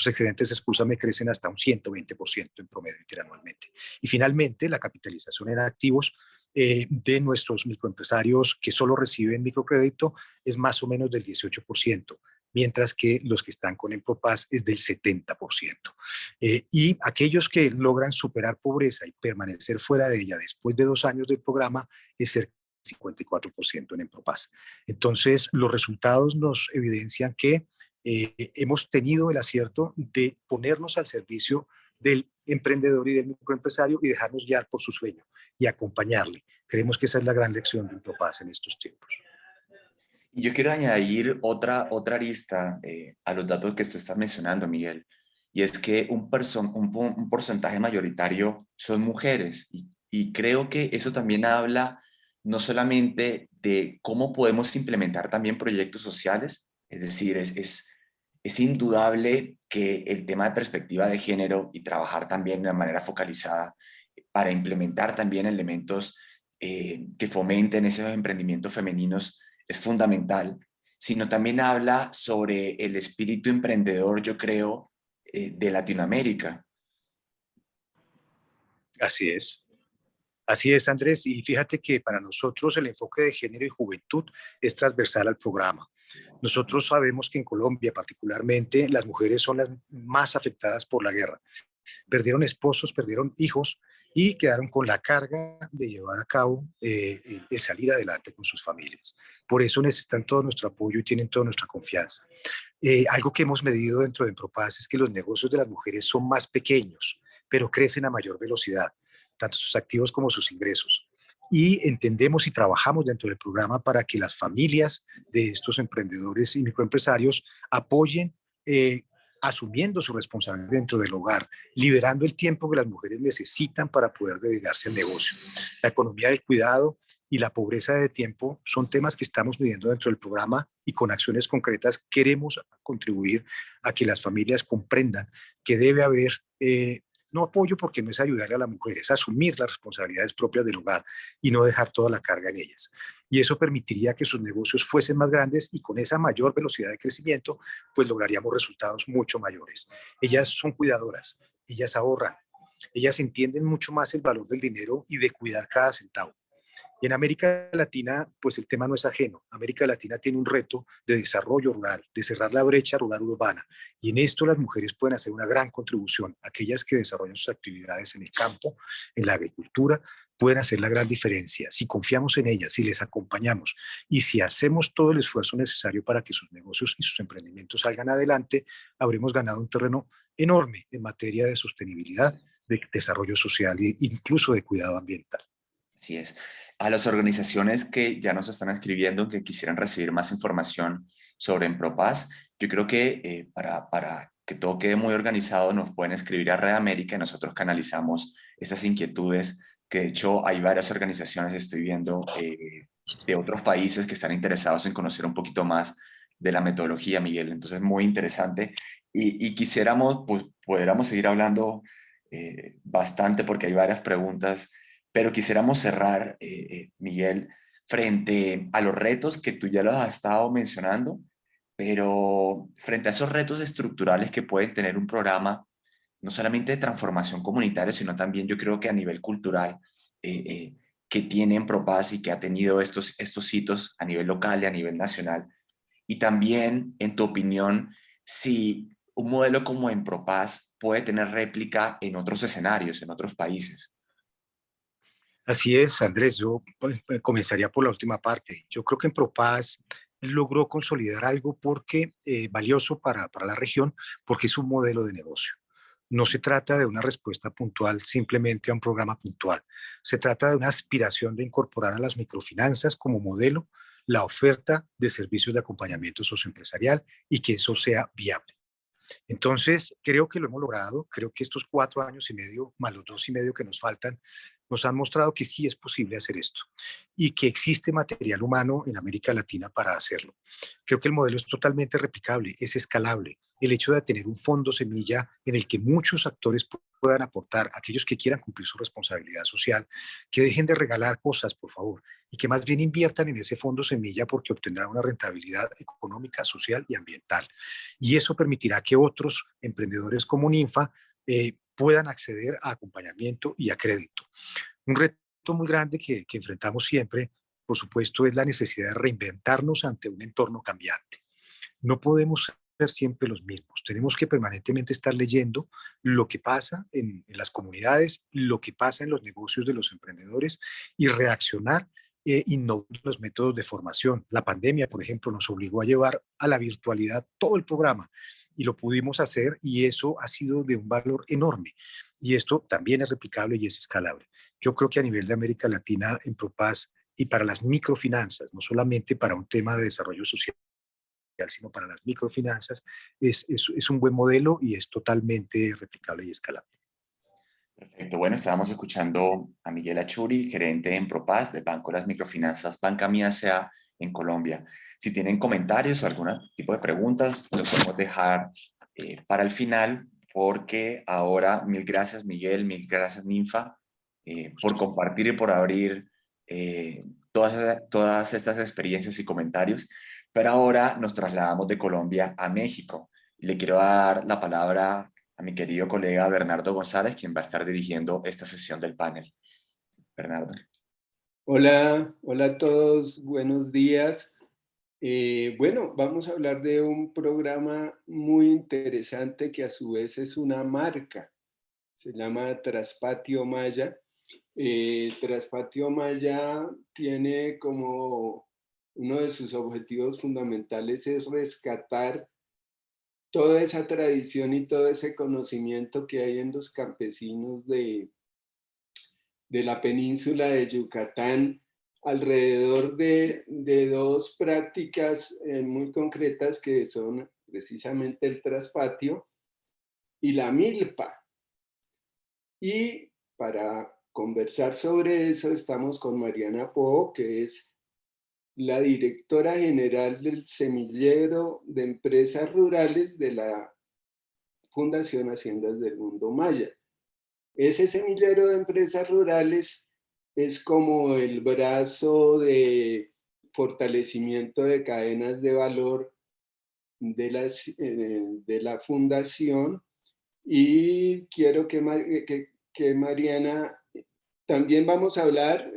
excedentes, excúsame, crecen hasta un 120% en promedio interanualmente. Y finalmente, la capitalización en activos de nuestros microempresarios que solo reciben microcrédito es más o menos del 18%, mientras que los que están con Empropaz es del 70%. Y aquellos que logran superar pobreza y permanecer fuera de ella después de 2 años del programa es cerca del 54% en Empropaz. Entonces, los resultados nos evidencian que hemos tenido el acierto de ponernos al servicio del emprendedor y del microempresario y dejarnos guiar por su sueño y acompañarle. Creemos que esa es la gran lección de Empropaz en estos tiempos.
Y yo quiero añadir otra arista a los datos que tú estás mencionando, Miguel, y es que un porcentaje mayoritario son mujeres. Y creo que eso también habla no solamente de cómo podemos implementar también proyectos sociales, es decir, es indudable que el tema de perspectiva de género y trabajar también de manera focalizada para implementar también elementos que fomenten esos emprendimientos femeninos es fundamental, sino también habla sobre el espíritu emprendedor, yo creo, de Latinoamérica.
Así es, Andrés. Y fíjate que para nosotros el enfoque de género y juventud es transversal al programa. Nosotros sabemos que en Colombia particularmente las mujeres son las más afectadas por la guerra. Perdieron esposos, perdieron hijos y quedaron con la carga de llevar a cabo, de salir adelante con sus familias. Por eso necesitan todo nuestro apoyo y tienen toda nuestra confianza. Algo que hemos medido dentro de Empropaz es que los negocios de las mujeres son más pequeños, pero crecen a mayor velocidad, tanto sus activos como sus ingresos. Y entendemos y trabajamos dentro del programa para que las familias de estos emprendedores y microempresarios apoyen asumiendo su responsabilidad dentro del hogar, liberando el tiempo que las mujeres necesitan para poder dedicarse al negocio. La economía del cuidado y la pobreza de tiempo son temas que estamos midiendo dentro del programa y con acciones concretas queremos contribuir a que las familias comprendan que debe haber no apoyo porque no es ayudarle a la mujer, es asumir las responsabilidades propias del hogar y no dejar toda la carga en ellas. Y eso permitiría que sus negocios fuesen más grandes y con esa mayor velocidad de crecimiento, pues lograríamos resultados mucho mayores. Ellas son cuidadoras, ellas ahorran, ellas entienden mucho más el valor del dinero y de cuidar cada centavo. Y en América Latina, pues el tema no es ajeno. América Latina tiene un reto de desarrollo rural, de cerrar la brecha rural-urbana. Y en esto las mujeres pueden hacer una gran contribución. Aquellas que desarrollan sus actividades en el campo, en la agricultura, pueden hacer la gran diferencia. Si confiamos en ellas, si les acompañamos y si hacemos todo el esfuerzo necesario para que sus negocios y sus emprendimientos salgan adelante, habremos ganado un terreno enorme en materia de sostenibilidad, de desarrollo social e incluso de cuidado ambiental.
Así es. A las organizaciones que ya nos están escribiendo, que quisieran recibir más información sobre Empropaz, yo creo que para que todo quede muy organizado, nos pueden escribir a Red América y nosotros canalizamos esas inquietudes, que de hecho hay varias organizaciones, estoy viendo, de otros países que están interesados en conocer un poquito más de la metodología, Miguel. Entonces, muy interesante. Y quisiéramos, pues, pudiéramos seguir hablando bastante porque hay varias preguntas, pero quisiéramos cerrar, Miguel, frente a los retos que tú ya los has estado mencionando, pero frente a esos retos estructurales que puede tener un programa, no solamente de transformación comunitaria, sino también yo creo que a nivel cultural, que tiene en Propaz y que ha tenido estos hitos a nivel local y a nivel nacional. Y también, en tu opinión, si un modelo como en Propaz puede tener réplica en otros escenarios, en otros países.
Así es, Andrés. Yo comenzaría por la última parte. Yo creo que en Propaz logró consolidar algo porque valioso para la región, porque es un modelo de negocio. No se trata de una respuesta puntual simplemente a un programa puntual. Se trata de una aspiración de incorporar a las microfinanzas como modelo la oferta de servicios de acompañamiento socioempresarial y que eso sea viable. Entonces, creo que lo hemos logrado. Creo que estos 4 años y medio, más los 2 y medio que nos faltan, nos han mostrado que sí es posible hacer esto y que existe material humano en América Latina para hacerlo. Creo que el modelo es totalmente replicable, es escalable. El hecho de tener un fondo semilla en el que muchos actores puedan aportar, aquellos que quieran cumplir su responsabilidad social, que dejen de regalar cosas, por favor, y que más bien inviertan en ese fondo semilla porque obtendrán una rentabilidad económica, social y ambiental. Y eso permitirá que otros emprendedores como Ninfa puedan acceder a acompañamiento y a crédito. Un reto muy grande que enfrentamos siempre, por supuesto, es la necesidad de reinventarnos ante un entorno cambiante. No podemos ser siempre los mismos. Tenemos que permanentemente estar leyendo lo que pasa en las comunidades, lo que pasa en los negocios de los emprendedores y reaccionar innovando los métodos de formación. La pandemia, por ejemplo, nos obligó a llevar a la virtualidad todo el programa y lo pudimos hacer y eso ha sido de un valor enorme. Y esto también es replicable y es escalable. Yo creo que a nivel de América Latina, en Propaz y para las microfinanzas, no solamente para un tema de desarrollo social, sino para las microfinanzas, es un buen modelo y es totalmente replicable y escalable.
Perfecto. Bueno, estábamos escuchando a Miguel Achuri, gerente en Propaz del Banco de las Microfinanzas Banca Mía S.A. en Colombia. Si tienen comentarios o algún tipo de preguntas, lo podemos dejar para el final, porque ahora, mil gracias Miguel, mil gracias Ninfa, por compartir y por abrir todas estas experiencias y comentarios. Pero ahora nos trasladamos de Colombia a México. Le quiero dar la palabra a mi querido colega Bernardo González, quien va a estar dirigiendo esta sesión del panel. Bernardo.
Hola, hola a todos, buenos días. Bueno, vamos a hablar de un programa muy interesante que a su vez es una marca. Se llama Traspatio Maya. Traspatio Maya tiene como uno de sus objetivos fundamentales es rescatar toda esa tradición y todo ese conocimiento que hay en los campesinos de la península de Yucatán alrededor de dos prácticas muy concretas que son precisamente el traspatio y la milpa. Y para conversar sobre eso estamos con Mariana Po, que es la directora general del Semillero de Empresas Rurales de la Fundación Haciendas del Mundo Maya. Ese semillero de empresas rurales es como el brazo de fortalecimiento de cadenas de valor de la fundación, y quiero que Mariana, también vamos a hablar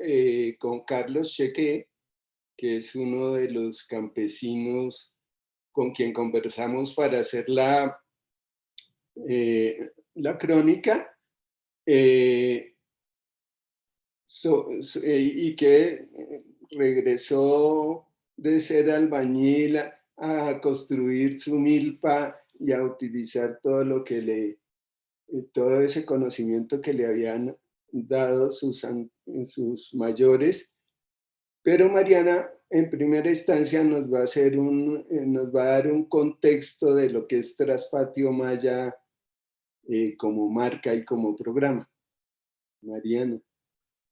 con Carlos Cheque, que es uno de los campesinos con quien conversamos para hacer la crónica. Y que regresó de ser albañil a construir su milpa y a utilizar todo ese conocimiento que le habían dado sus mayores, pero Mariana en primera instancia nos va a dar un contexto de lo que es Traspatio Maya como marca y como programa. Mariana,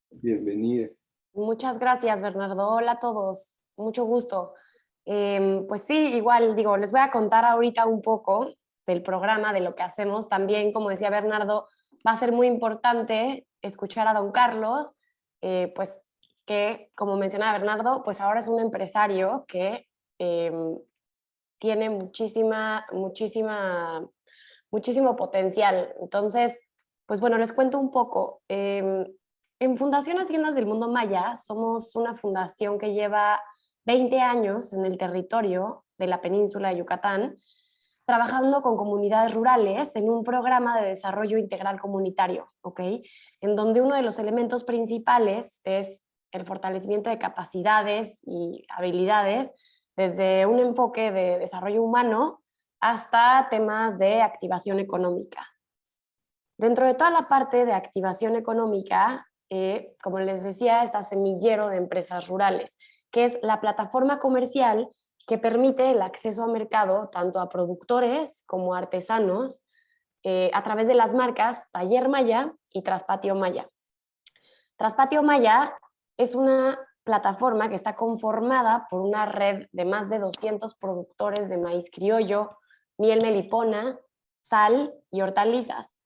bienvenida.
Muchas gracias, Bernardo. Hola a todos, mucho gusto. Pues sí, igual digo, les voy a contar ahorita un poco del programa, de lo que hacemos. También, como decía Bernardo, va a ser muy importante escuchar a don Carlos, pues que, como mencionaba Bernardo, pues ahora es un empresario que tiene muchísimo potencial. Entonces, pues bueno, les cuento un poco. En Fundación Haciendas del Mundo Maya somos una fundación que lleva 20 años en el territorio de la península de Yucatán, trabajando con comunidades rurales en un programa de desarrollo integral comunitario, ¿ok? En donde uno de los elementos principales es el fortalecimiento de capacidades y habilidades desde un enfoque de desarrollo humano hasta temas de activación económica. Dentro de toda la parte de activación económica, como les decía, está Semillero de Empresas Rurales, que es la plataforma comercial que permite el acceso a mercado tanto a productores como a artesanos a través de las marcas Taller Maya y Traspatio Maya. Traspatio Maya es una plataforma que está conformada por una red de más de 200 productores de maíz criollo, miel melipona, sal y hortalizas.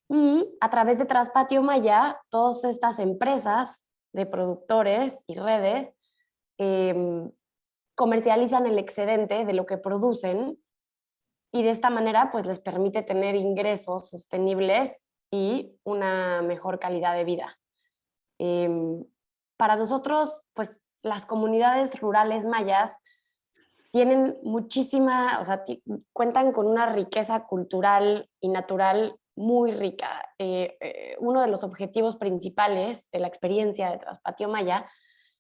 Y a través de Traspatio Maya, todas estas empresas de productores y redes comercializan el excedente de lo que producen y de esta manera pues les permite tener ingresos sostenibles y una mejor calidad de vida. Para nosotros, pues las comunidades rurales mayas tienen cuentan con una riqueza cultural y natural muy rica. Uno de los objetivos principales de la experiencia de Traspatio Maya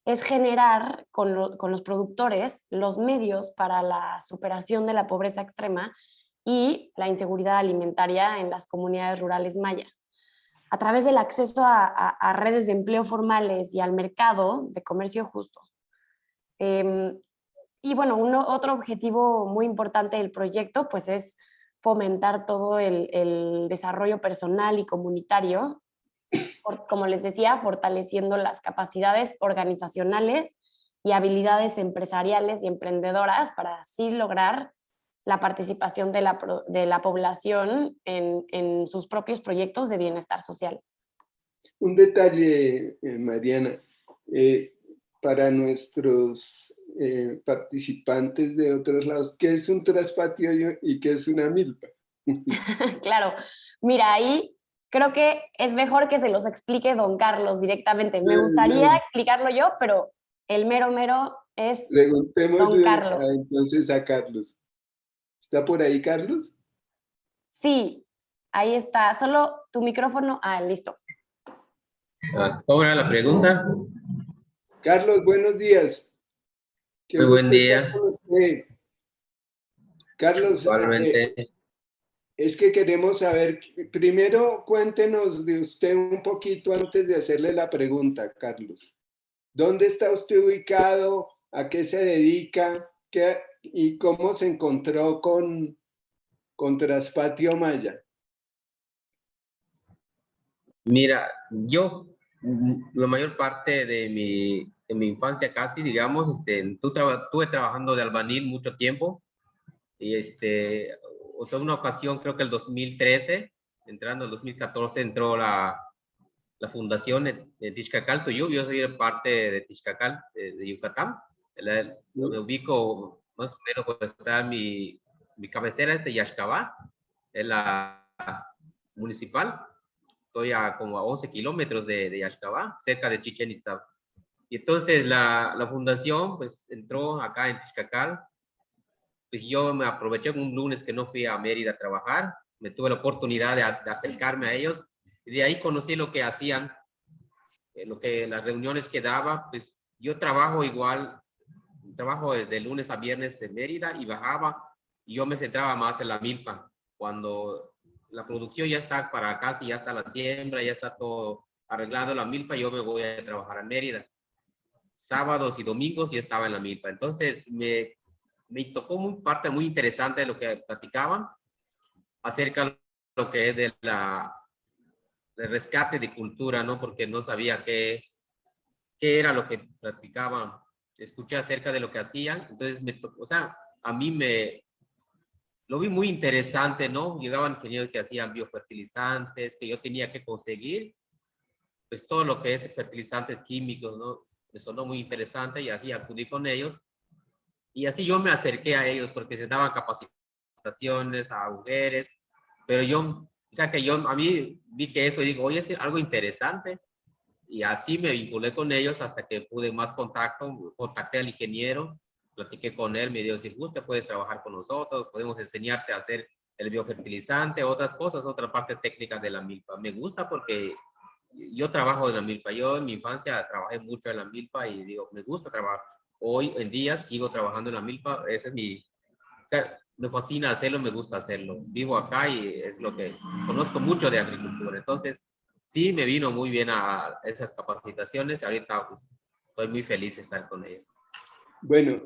es generar con los productores los medios para la superación de la pobreza extrema y la inseguridad alimentaria en las comunidades rurales maya. A través del acceso a redes de empleo formales y al mercado de comercio justo. Y bueno, otro objetivo muy importante del proyecto pues es fomentar todo el desarrollo personal y comunitario, como les decía, fortaleciendo las capacidades organizacionales y habilidades empresariales y emprendedoras para así lograr la participación de la población en sus propios proyectos de bienestar social.
Un detalle, Mariana, para nuestros participantes de otros lados, ¿qué es un traspatio y qué es una milpa?
Claro, mira, ahí creo que es mejor que se los explique don Carlos directamente. Me gustaría explicarlo yo, pero el mero es don Carlos.
Entonces a Carlos. ¿Está por ahí, Carlos?
Sí, ahí está. Solo tu micrófono. Listo.
¿Cómo era la pregunta?
Carlos, buenos días.
Muy buen día.
Carlos, es que queremos saber, primero cuéntenos de usted un poquito antes de hacerle la pregunta, Carlos. ¿Dónde está usted ubicado? ¿A qué se dedica? ¿Y cómo se encontró con Traspatio Maya?
Mira, yo la mayor parte de mi infancia casi, digamos, estuve trabajando de albañil mucho tiempo y otra una ocasión, creo que el 2013, entrando el 2014, entró la fundación de Tixcacal Tuyú. Yo soy parte de Tixcacal, de Yucatán. Me ubico más o menos cuando está mi cabecera es de Yaxcabá, es la municipal. Estoy como a 11 kilómetros de Yaxcabá, cerca de Chichén Itzá. Y entonces la fundación pues entró acá en Tixcacal. Pues yo me aproveché un lunes que no fui a Mérida a trabajar, me tuve la oportunidad de acercarme a ellos y de ahí conocí lo que hacían, las reuniones que daba. Pues yo trabajo de lunes a viernes en Mérida y bajaba y yo me centraba más en la milpa. Cuando la producción ya está para casi, ya está la siembra, ya está todo arreglando la milpa, yo me voy a trabajar a Mérida. Sábados y domingos yo estaba en la milpa. Entonces me tocó parte muy interesante de lo que platicaban acerca de lo que es del rescate de cultura, ¿no? Porque no sabía qué era lo que practicaban. Escuché acerca de lo que hacían, entonces o sea, a mí lo vi muy interesante, ¿no? Llegaban ingenieros que hacían biofertilizantes, que yo tenía que conseguir, pues todo lo que es fertilizantes químicos, ¿no? Me sonó muy interesante y así acudí con ellos. Y así yo me acerqué a ellos porque se daban capacitaciones a mujeres, pero o sea que a mí vi que eso y digo, oye, es algo interesante. Y así me vinculé con ellos hasta que pude más contacté al ingeniero, platiqué con él, me dijo, si gusta puedes trabajar con nosotros, podemos enseñarte a hacer el biofertilizante, otras cosas, otra parte técnica de la milpa. Me gusta porque yo trabajo en la milpa, yo en mi infancia trabajé mucho en la milpa y digo, me gusta trabajar. Hoy en día sigo trabajando en la milpa, ese es o sea, me fascina hacerlo, me gusta hacerlo. Vivo acá y es lo que conozco mucho de agricultura. Entonces, sí, me vino muy bien a esas capacitaciones. Ahorita pues, estoy muy feliz de estar con ellos.
Bueno,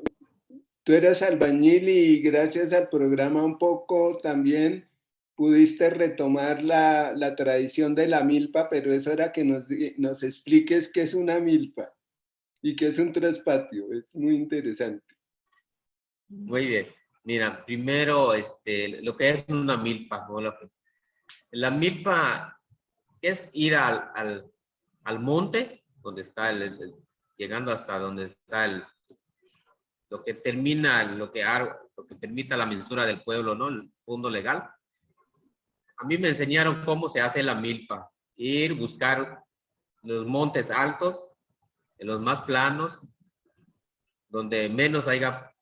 tú eras albañil y gracias al programa un poco también pudiste retomar la tradición de la milpa, pero eso era que nos expliques qué es una milpa y qué es un traspatio. Es muy interesante.
Muy bien. Mira, primero, lo que es una milpa, ¿no? La milpa es ir al monte, donde está llegando hasta donde está lo que termina, lo que permita la mensura del pueblo, ¿no? El fondo legal. A mí me enseñaron cómo se hace la milpa. Ir, buscar los montes altos, en los más planos, donde menos haya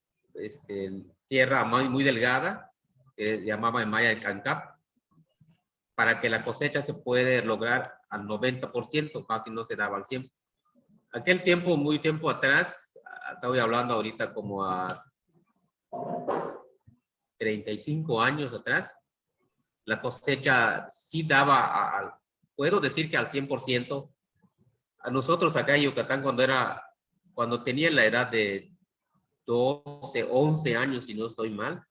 tierra muy delgada, que llamaba en maya el cancap, para que la cosecha se puede lograr al 90%, casi no se daba al 100%. Aquel tiempo, muy tiempo atrás, estoy hablando ahorita como a 35 años atrás, la cosecha sí daba, puedo decir que al 100%. A nosotros acá en Yucatán, cuando tenía la edad de 12, 11 años, si no estoy mal,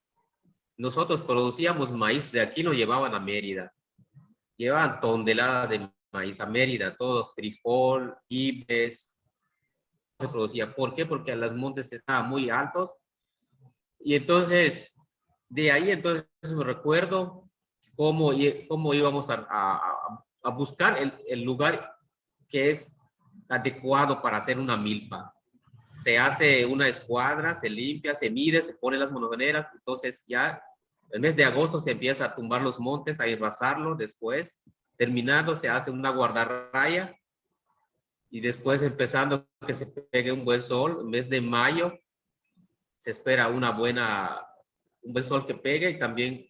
nosotros producíamos maíz, de aquí lo llevaban a Mérida. Llevaban toneladas de maíz a Mérida, todo frijol, ibes, se producía. ¿Por qué? Porque los montes estaban muy altos. Y entonces, de ahí entonces me recuerdo cómo íbamos a buscar el lugar que es adecuado para hacer una milpa. Se hace una escuadra, se limpia, se mide, se pone las monogeneras, entonces ya el mes de agosto se empieza a tumbar los montes, a enrasarlo, después, terminando, se hace una guardarraya, y después empezando que se pegue un buen sol, el mes de mayo, se espera un buen sol que pegue y también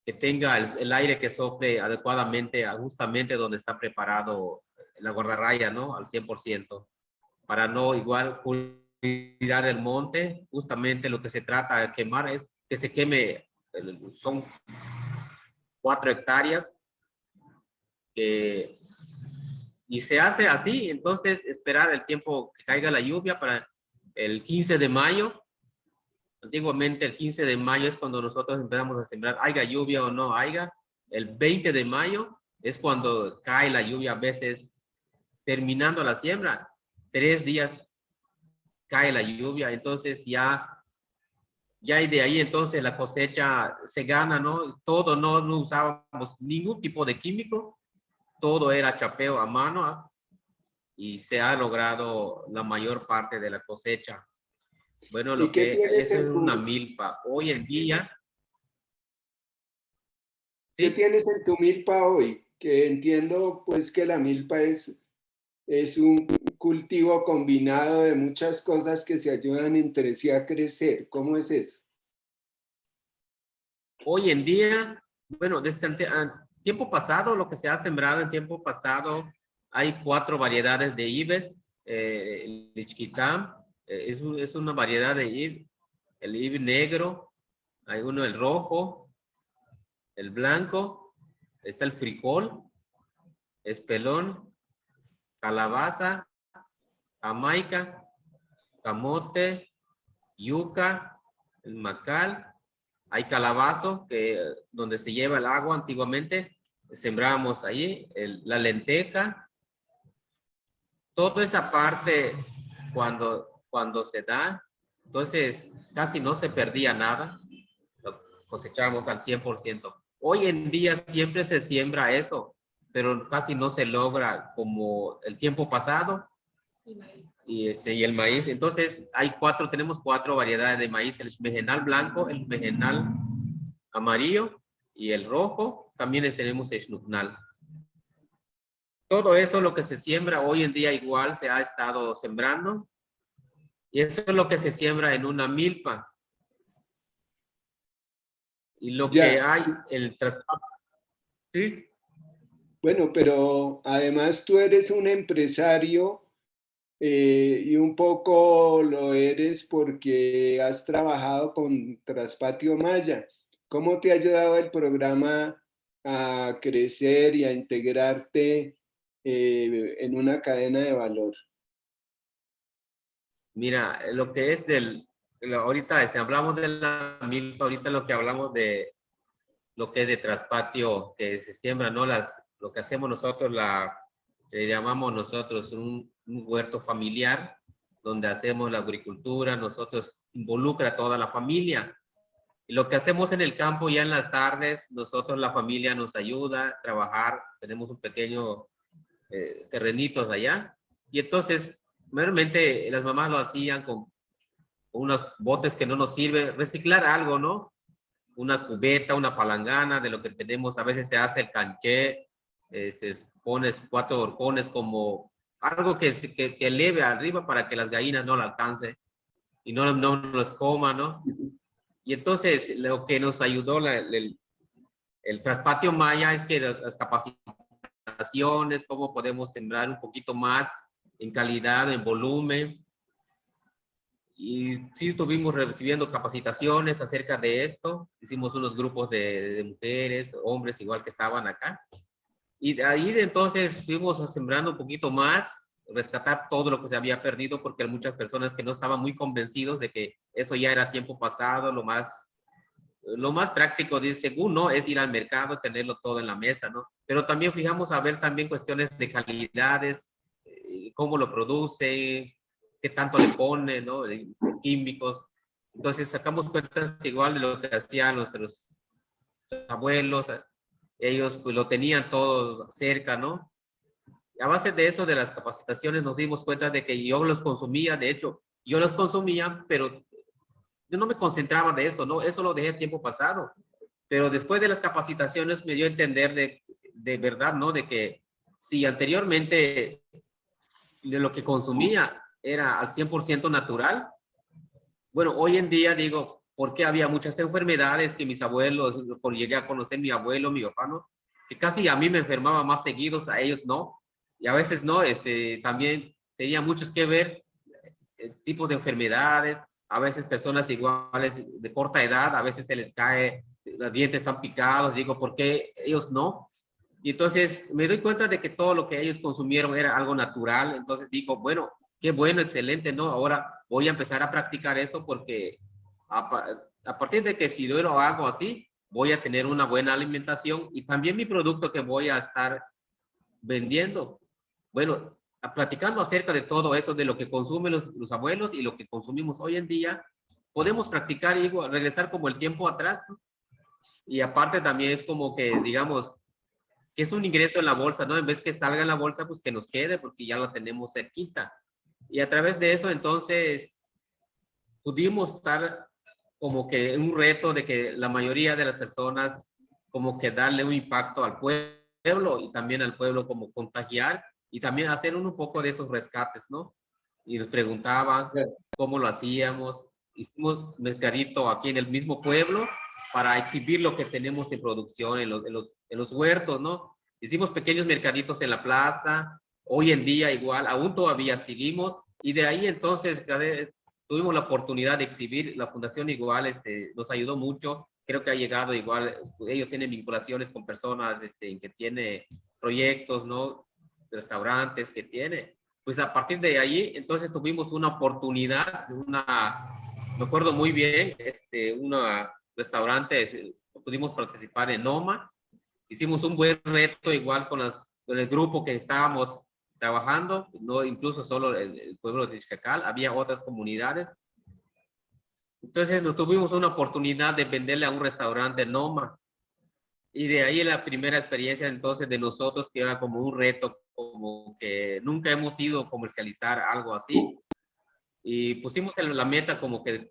que tenga el aire que sople adecuadamente, justamente donde está preparado la guardarraya, ¿no? Al 100%, para no igual cuidar el monte. Justamente lo que se trata de quemar es que se queme, son 4 hectáreas, y se hace así, entonces esperar el tiempo que caiga la lluvia para el 15 de mayo. Antiguamente el 15 de mayo es cuando nosotros empezamos a sembrar, haya lluvia o no haya. El 20 de mayo es cuando cae la lluvia, a veces terminando la siembra, 3 días cae la lluvia, entonces ya y de ahí entonces la cosecha se gana, ¿no? Todo, no usábamos ningún tipo de químico, todo era chapeo a mano, y se ha logrado la mayor parte de la cosecha. Bueno,
¿Y qué tienes
eso es
en
una milpa. Hoy en día,
¿qué
¿sí?
tienes en tu milpa hoy? Que entiendo pues que la milpa es un cultivo combinado de muchas cosas que se ayudan entre sí a crecer. ¿Cómo es eso?
Hoy en día, bueno, desde tiempo pasado, lo que se ha sembrado en tiempo pasado, hay 4 variedades de ibes. El Ichquitán es una variedad de ibe, el ibe negro, hay uno el rojo, el blanco, está el frijol, espelón, calabaza, jamaica, camote, yuca, el macal. Hay calabazo, donde se lleva el agua antiguamente, sembrábamos ahí, la lenteja. Toda esa parte, cuando se da, entonces casi no se perdía nada, lo cosechábamos al 100%. Hoy en día siempre se siembra eso, pero casi no se logra como el tiempo pasado. Y el maíz. Entonces tenemos 4 variedades de maíz: el mejenal blanco, el mejenal amarillo y el rojo. También tenemos el xnupnal. Todo eso, lo que se siembra hoy en día, igual se ha estado sembrando, y eso es lo que se siembra en una milpa. Y lo que hay, el transporte. ¿Sí?
Bueno, pero además tú eres un empresario y un poco lo eres porque has trabajado con Traspatio Maya. ¿Cómo te ha ayudado el programa a crecer y a integrarte en una cadena de valor?
Mira, lo que es ahorita hablamos de la milpa, ahorita lo que hablamos de lo que es de traspatio, que se siembra, ¿no? Lo que hacemos nosotros, le llamamos nosotros un huerto familiar, donde hacemos la agricultura, nosotros involucra a toda la familia. Y lo que hacemos en el campo ya en las tardes, nosotros, la familia nos ayuda a trabajar, tenemos un pequeño terrenitos allá, y entonces, mayormente las mamás lo hacían con unos botes que no nos sirven, reciclar algo, ¿no? Una cubeta, una palangana de lo que tenemos. A veces se hace el canché, pones 4 horcones como algo que eleve arriba para que las gallinas no la alcancen y no los coman, ¿no? Y entonces lo que nos ayudó el Traspatio Maya es que las capacitaciones, cómo podemos sembrar un poquito más en calidad, en volumen. Y sí estuvimos recibiendo capacitaciones acerca de esto. Hicimos unos grupos de mujeres, hombres igual que estaban acá. Y de ahí entonces fuimos sembrando un poquito más, rescatar todo lo que se había perdido, porque hay muchas personas que no estaban muy convencidos de que eso ya era tiempo pasado. Lo más práctico, según, ¿no?, es ir al mercado, tenerlo todo en la mesa, ¿no? Pero también fijamos a ver también cuestiones de calidades, cómo lo produce, qué tanto le pone, ¿no?, químicos. Entonces sacamos cuentas igual de lo que hacían nuestros abuelos. Ellos pues lo tenían todo cerca, ¿no? Y a base de eso, de las capacitaciones, nos dimos cuenta de que yo los consumía. De hecho, yo los consumía, pero yo no me concentraba de esto, ¿no? Eso lo dejé el tiempo pasado. Pero después de las capacitaciones me dio a entender de verdad, ¿no?, de que si anteriormente de lo que consumía era al 100% natural, bueno, hoy en día digo, porque había muchas enfermedades que mis abuelos, cuando llegué a conocer mi abuelo, mi papá, ¿no?, que casi a mí me enfermaba más seguidos, a ellos no, y a veces no, también tenía muchos que ver tipos de enfermedades. A veces personas iguales de corta edad, a veces se les cae, los dientes están picados, digo, ¿por qué ellos no? Y entonces me doy cuenta de que todo lo que ellos consumieron era algo natural. Entonces digo, bueno, qué bueno, excelente, ¿no? Ahora voy a empezar a practicar esto, porque a partir de que si yo lo hago así, voy a tener una buena alimentación, y también mi producto que voy a estar vendiendo. Bueno, platicando acerca de todo eso, de lo que consumen los abuelos y lo que consumimos hoy en día, podemos practicar y regresar como el tiempo atrás, ¿no? Y aparte también es como que, digamos, que es un ingreso en la bolsa, ¿no? En vez que salga en la bolsa, pues que nos quede, porque ya lo tenemos cerquita. Y a través de eso, entonces, pudimos estar como que en un reto de que la mayoría de las personas, como que darle un impacto al pueblo, y también al pueblo como contagiar, y también hacer un poco de esos rescates, ¿no? Y nos preguntaban cómo lo hacíamos. Hicimos mercadito aquí en el mismo pueblo para exhibir lo que tenemos en producción en los huertos, ¿no? Hicimos pequeños mercaditos en la plaza. Hoy en día igual, aún todavía seguimos, y de ahí entonces tuvimos la oportunidad de exhibir. La fundación igual nos ayudó mucho. Creo que ha llegado igual, ellos tienen vinculaciones con personas que tienen proyectos, ¿no? restaurantes que tiene. Pues a partir de ahí, entonces tuvimos una oportunidad, me acuerdo muy bien, un restaurante, pudimos participar en Noma, hicimos un buen reto igual con el grupo que estábamos trabajando, no incluso solo el pueblo de Ixcacal, había otras comunidades. Entonces nos tuvimos una oportunidad de venderle a un restaurante Noma. Y de ahí la primera experiencia entonces de nosotros, que era como un reto, como que nunca hemos ido a comercializar algo así. Y pusimos la meta como que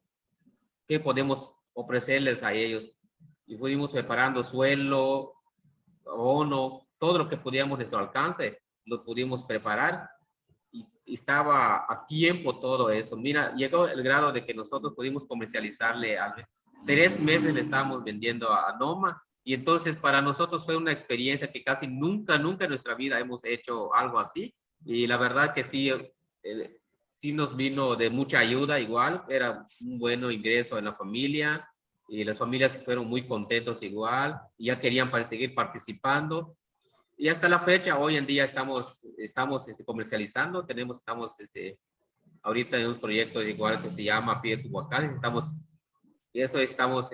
qué podemos ofrecerles a ellos. Y fuimos preparando suelo, abono, todo lo que podíamos a nuestro alcance, lo pudimos preparar. Y estaba a tiempo todo eso. Mira, llegó el grado de que nosotros pudimos comercializarle a 3 meses le estábamos vendiendo a Noma. Y entonces para nosotros fue una experiencia que casi nunca en nuestra vida hemos hecho algo así. Y la verdad que sí, sí nos vino de mucha ayuda igual. Era un buen ingreso en la familia y las familias fueron muy contentos igual. Y ya querían seguir participando. Y hasta la fecha, hoy en día estamos comercializando. Estamos ahorita en un proyecto igual que se llama Pie Huacán. Y eso estamos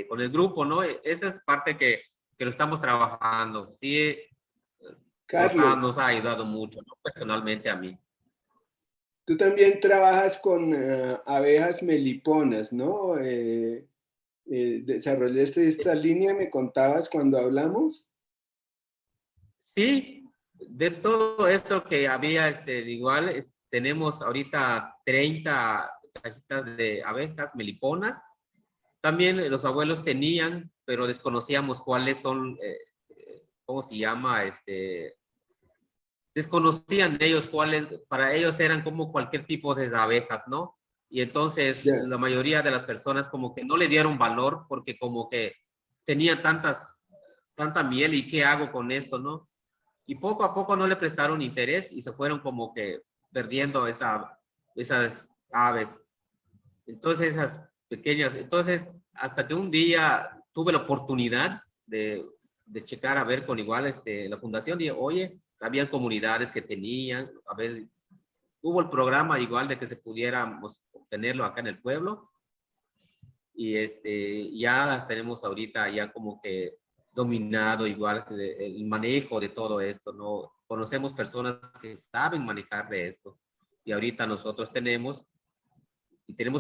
con el grupo, ¿no? Esa es parte que lo estamos trabajando. Sí,
Carlos,
nos ha ayudado mucho, ¿no? Personalmente a mí.
tú también trabajas con abejas meliponas, ¿no? ¿Desarrollaste esta línea, me contabas cuando hablamos?
Sí, de todo esto que había, igual, tenemos ahorita 30 cajitas de abejas meliponas. También los abuelos tenían, pero desconocíamos cuáles son, ¿cómo se llama? Desconocían ellos cuáles, para ellos eran como cualquier tipo de abejas, ¿no? Y entonces
Yeah.
la mayoría de las personas como que no le dieron valor porque como que tenía tanta miel y ¿qué hago con esto, no? Y poco a poco no le prestaron interés y se fueron como que perdiendo esas aves. Entonces esas pequeñas, entonces hasta que un día tuve la oportunidad de checar a ver con igual la fundación y oye, habían comunidades que tenían, a ver, hubo el programa igual de que se pudiéramos obtenerlo acá en el pueblo y ya las tenemos ahorita ya como que dominado igual el manejo de todo esto, ¿no? Conocemos personas que saben manejar de esto y ahorita nosotros tenemos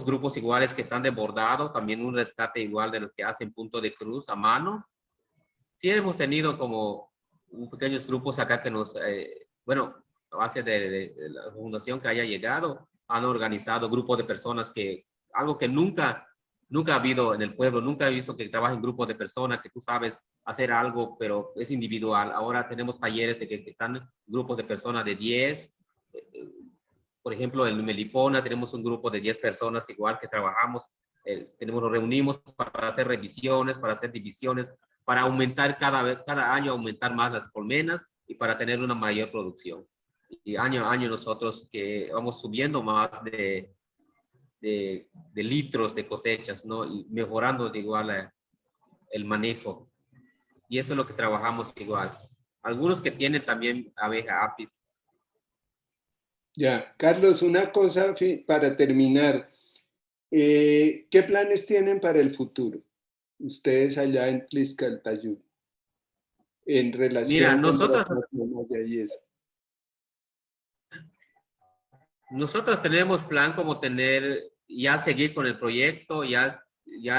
grupos iguales que están de bordado, también un rescate igual de los que hacen punto de cruz a mano. Sí hemos tenido como pequeños grupos acá que nos, bueno, a base de la fundación que haya llegado, han organizado grupos de personas que, algo que nunca ha habido en el pueblo, nunca he visto que trabajen grupos de personas, que tú sabes hacer algo, pero es individual. Ahora tenemos talleres de que están grupos de personas de 10, por ejemplo, en Melipona tenemos un grupo de 10 personas igual que trabajamos, nos reunimos para hacer revisiones, para hacer divisiones, para aumentar cada año, aumentar más las colmenas y para tener una mayor producción. Y año a año nosotros que vamos subiendo más de litros de cosechas, ¿no? Y mejorando igual el manejo. Y eso es lo que trabajamos igual. Algunos que tienen también abeja apis.
Ya, Carlos, una cosa para terminar. ¿Qué planes tienen para el futuro? Ustedes allá en Tliscaltayud, en relación con transformación y eso.
Nosotros tenemos plan como ya seguir con el proyecto, ya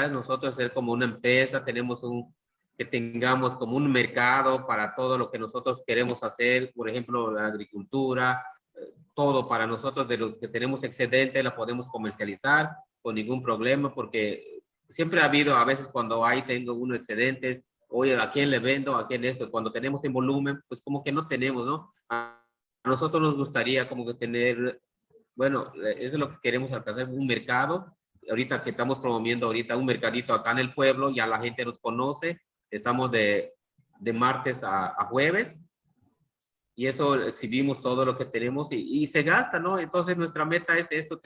nosotros ser como una empresa, que tengamos como un mercado para todo lo que nosotros queremos hacer, por ejemplo, la agricultura, todo para nosotros de lo que tenemos excedente la podemos comercializar con ningún problema, porque siempre ha habido a veces cuando tengo unos excedentes, oye, ¿a quién le vendo? ¿A quién esto? Cuando tenemos en volumen, pues como que no tenemos, ¿no? A nosotros nos gustaría como que tener, bueno, eso es lo que queremos alcanzar, un mercado. Ahorita que estamos promoviendo ahorita un mercadito acá en el pueblo, ya la gente nos conoce, estamos de martes a jueves, y eso exhibimos todo lo que tenemos y se gasta, ¿no? Entonces nuestra meta es esto,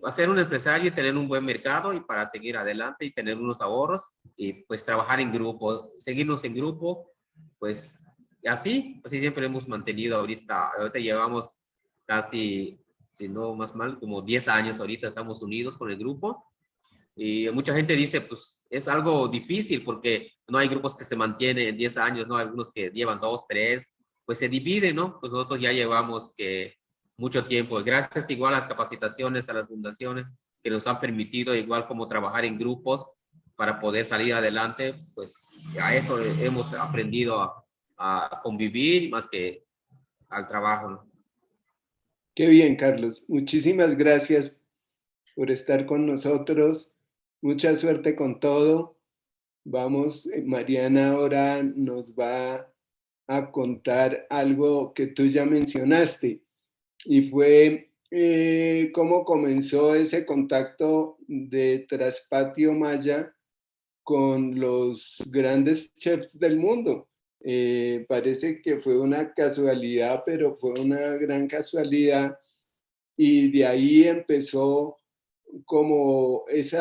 hacer un empresario y tener un buen mercado y para seguir adelante y tener unos ahorros y pues trabajar en grupo, seguirnos en grupo, pues así siempre hemos mantenido ahorita llevamos casi, si no más mal, como 10 años ahorita estamos unidos con el grupo. Y mucha gente dice, pues es algo difícil porque no hay grupos que se mantienen 10 años, ¿no? Algunos que llevan 2, 3, pues se dividen, ¿no? Pues nosotros ya llevamos que mucho tiempo, gracias igual a las capacitaciones, a las fundaciones que nos han permitido igual como trabajar en grupos para poder salir adelante, pues a eso hemos aprendido a convivir más que al trabajo, ¿no?
Qué bien, Carlos. Muchísimas gracias por estar con nosotros. Mucha suerte con todo. Vamos, Mariana ahora nos va a contar algo que tú ya mencionaste y fue cómo comenzó ese contacto de Traspatio Maya con los grandes chefs del mundo. Parece que fue una casualidad, pero fue una gran casualidad y de ahí empezó como ese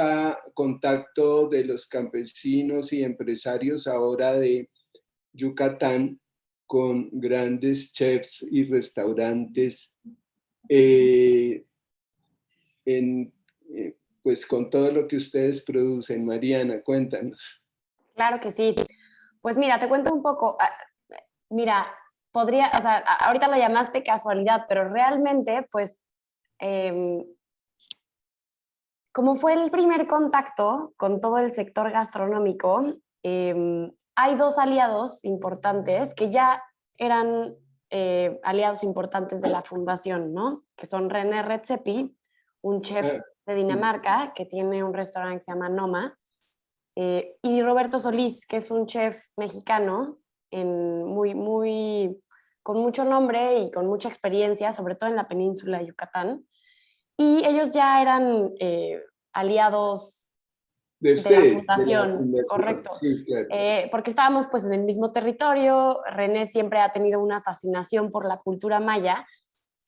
contacto de los campesinos y empresarios ahora de Yucatán con grandes chefs y restaurantes pues con todo lo que ustedes producen. Mariana, cuéntanos.
Claro que sí. Pues mira, te cuento un poco. Mira, podría, o sea, ahorita lo llamaste casualidad, pero realmente, pues, como fue el primer contacto con todo el sector gastronómico, hay dos aliados importantes que ya eran aliados importantes de la fundación, ¿no? Que son René Redzepi, un chef de Dinamarca que tiene un restaurante que se llama Noma, y Roberto Solís, que es un chef mexicano con mucho nombre y con mucha experiencia, sobre todo en la península de Yucatán. Y ellos ya eran aliados
de ustedes,
la fundación, correcto.
Sí, claro.
Porque estábamos pues en el mismo territorio. René siempre ha tenido una fascinación por la cultura maya.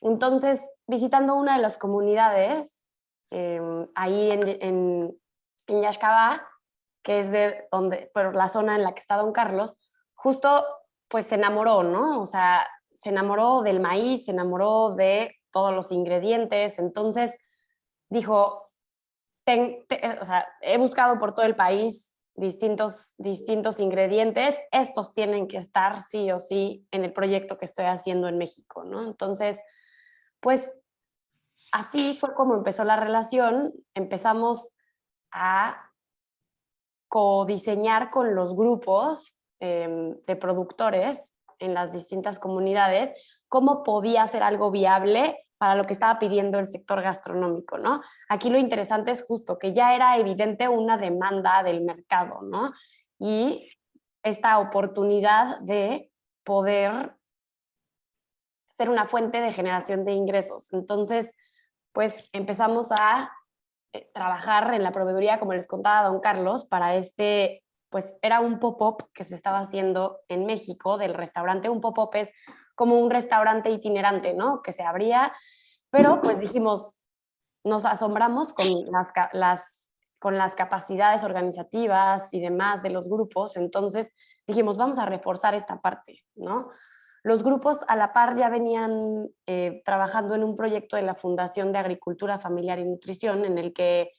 Entonces, visitando una de las comunidades, ahí en Yaxcabá, que es de donde, por la zona en la que está Don Carlos, justo pues se enamoró, ¿no? O sea, se enamoró del maíz, se enamoró de todos los ingredientes. Entonces dijo, o sea, he buscado por todo el país distintos ingredientes, estos tienen que estar sí o sí en el proyecto que estoy haciendo en México, ¿no? Entonces, pues así fue como empezó la relación. Empezamos a codiseñar con los grupos de productores en las distintas comunidades cómo podía ser algo viable para lo que estaba pidiendo el sector gastronómico, ¿no? Aquí lo interesante es justo que ya era evidente una demanda del mercado, ¿no? Y esta oportunidad de poder ser una fuente de generación de ingresos. Entonces, pues empezamos a trabajar en la proveeduría, como les contaba Don Carlos, para pues era un pop-up que se estaba haciendo en México del restaurante. Un pop-up es como un restaurante itinerante, ¿no? Que se abría, pero pues dijimos, nos asombramos con las capacidades organizativas y demás de los grupos. Entonces dijimos, vamos a reforzar esta parte, ¿no? Los grupos a la par ya venían trabajando en un proyecto de la Fundación de Agricultura Familiar y Nutrición, en el que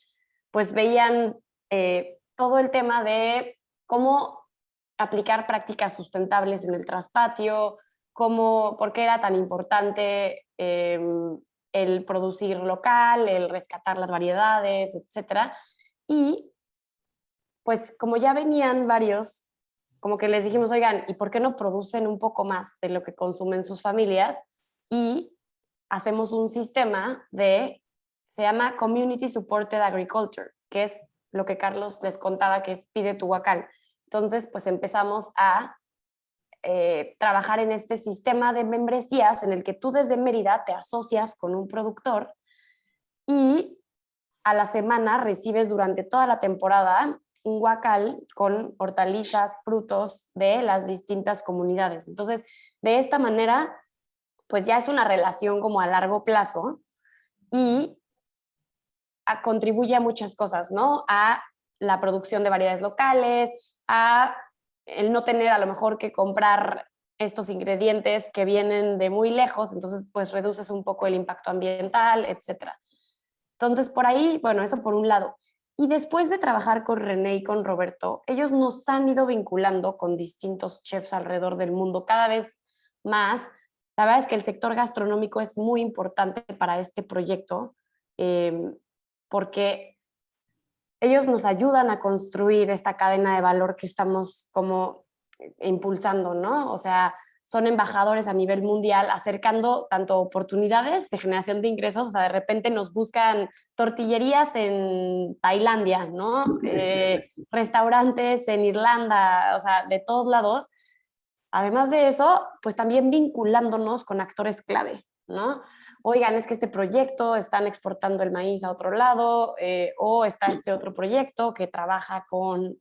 pues veían todo el tema de cómo aplicar prácticas sustentables en el traspatio, por qué era tan importante el producir local, el rescatar las variedades, etc. Y pues como ya venían varios, como que les dijimos, oigan, ¿y por qué no producen un poco más de lo que consumen sus familias? Y hacemos un sistema se llama Community Supported Agriculture, que es lo que Carlos les contaba, que es Pide tu Huacal. Entonces, pues empezamos a trabajar en este sistema de membresías en el que tú desde Mérida te asocias con un productor y a la semana recibes durante toda la temporada un huacal con hortalizas, frutos de las distintas comunidades. Entonces, de esta manera, pues ya es una relación como a largo plazo y contribuye a muchas cosas, ¿no? A la producción de variedades locales, a el no tener a lo mejor que comprar estos ingredientes que vienen de muy lejos, entonces pues reduces un poco el impacto ambiental, etc. Entonces por ahí, bueno, eso por un lado. Y después de trabajar con René y con Roberto, ellos nos han ido vinculando con distintos chefs alrededor del mundo cada vez más. La verdad es que el sector gastronómico es muy importante para este proyecto porque ellos nos ayudan a construir esta cadena de valor que estamos como impulsando, ¿no? O sea, son embajadores a nivel mundial acercando tanto oportunidades de generación de ingresos, o sea, de repente nos buscan tortillerías en Tailandia, ¿no? Restaurantes en Irlanda, o sea, de todos lados. Además de eso, pues también vinculándonos con actores clave, ¿no? Oigan, es que este proyecto están exportando el maíz a otro lado, o está este otro proyecto que trabaja con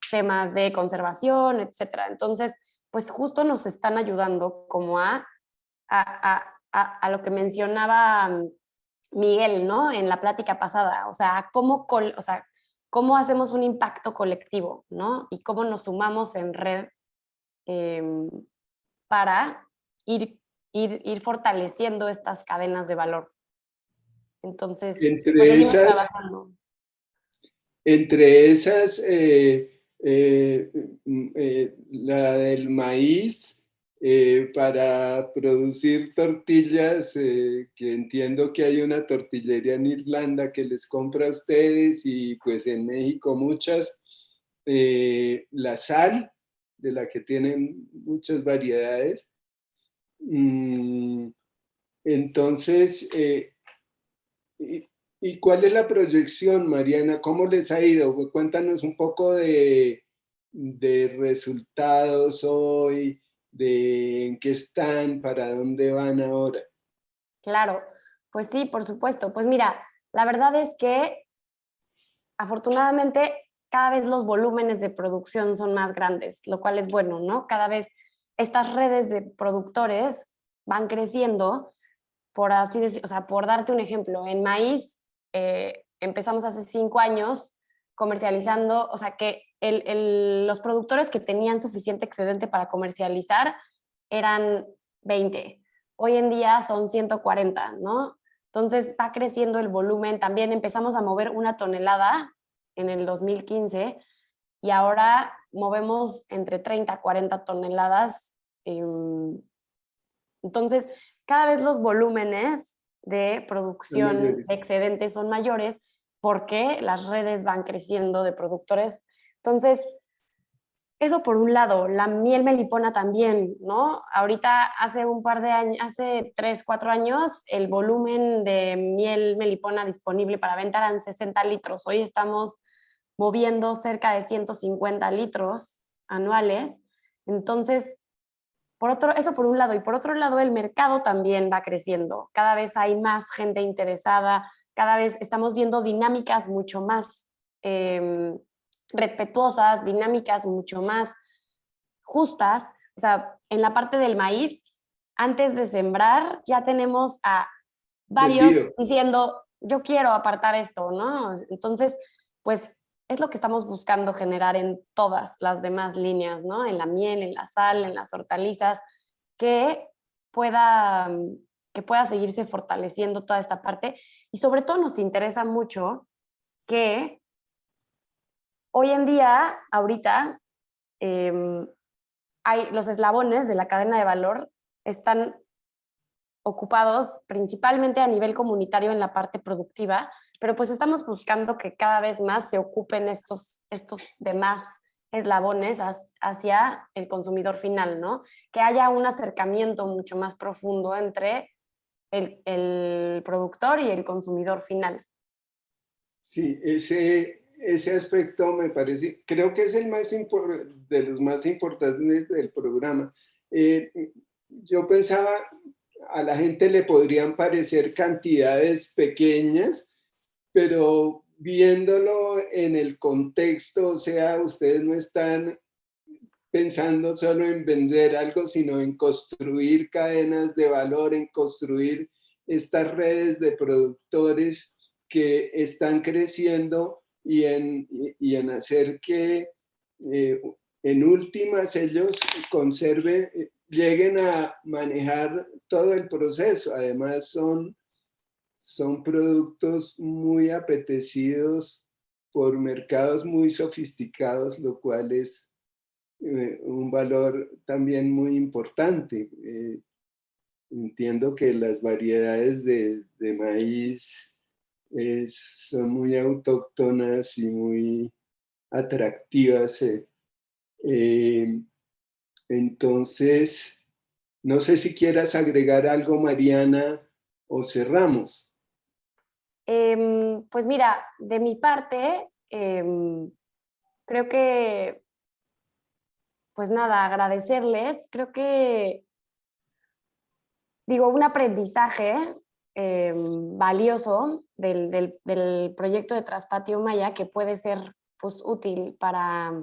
temas de conservación, etcétera. Entonces, pues justo nos están ayudando como a lo que mencionaba Miguel, ¿no? En la plática pasada, o sea, cómo hacemos un impacto colectivo, ¿no? Y cómo nos sumamos en red para ir fortaleciendo estas cadenas de valor. Entonces, pues seguimos trabajando.
Entre esas, la del maíz para producir tortillas, que entiendo que hay una tortillería en Irlanda que les compra a ustedes y pues en México muchas. La sal, de la que tienen muchas variedades. Entonces, ¿y cuál es la proyección, Mariana? ¿Cómo les ha ido? Pues cuéntanos un poco de resultados hoy, de en qué están, para dónde van ahora.
Claro, pues sí, por supuesto. Pues mira, la verdad es que afortunadamente cada vez los volúmenes de producción son más grandes, lo cual es bueno, ¿no? Cada vez estas redes de productores van creciendo, por así decir, o sea, por darte un ejemplo, en maíz empezamos hace 5 años comercializando, o sea, que los productores que tenían suficiente excedente para comercializar eran 20. Hoy en día son 140, ¿no? Entonces va creciendo el volumen. También empezamos a mover 1 tonelada en el 2015 y ahora movemos entre 30 a 40 toneladas. Entonces, cada vez los volúmenes de producción de excedentes son mayores porque las redes van creciendo de productores. Entonces, eso por un lado, la miel melipona también, ¿no? Ahorita hace un par de años, hace 3, 4 años, el volumen de miel melipona disponible para venta eran 60 litros. Hoy estamos moviendo cerca de 150 litros anuales. Entonces, eso por un lado. Y por otro lado, el mercado también va creciendo. Cada vez hay más gente interesada, cada vez estamos viendo dinámicas mucho más respetuosas, dinámicas mucho más justas. O sea, en la parte del maíz, antes de sembrar, ya tenemos a varios diciendo, yo quiero apartar esto, ¿no? Entonces, pues es lo que estamos buscando generar en todas las demás líneas, ¿no? En la miel, en la sal, en las hortalizas, que pueda seguirse fortaleciendo toda esta parte. Y sobre todo nos interesa mucho que hoy en día, ahorita, los eslabones de la cadena de valor están ocupados principalmente a nivel comunitario en la parte productiva, pero pues estamos buscando que cada vez más se ocupen estos demás eslabones hacia el consumidor final, ¿no? Que haya un acercamiento mucho más profundo entre el productor y el consumidor final.
Sí, ese aspecto me parece, creo que es el de los más importantes del programa. Yo pensaba, a la gente le podrían parecer cantidades pequeñas, pero viéndolo en el contexto, o sea, ustedes no están pensando solo en vender algo, sino en construir cadenas de valor, en construir estas redes de productores que están creciendo y en hacer que en últimas ellos conserven, lleguen a manejar todo el proceso. Además son productos muy apetecidos por mercados muy sofisticados, lo cual es un valor también muy importante. Entiendo que las variedades de maíz son muy autóctonas y muy atractivas. Entonces, no sé si quieras agregar algo, Mariana, o cerramos.
Pues mira, de mi parte, creo que, pues nada, agradecerles. Creo que, digo, un aprendizaje valioso del proyecto de Traspatio Maya que puede ser pues, útil para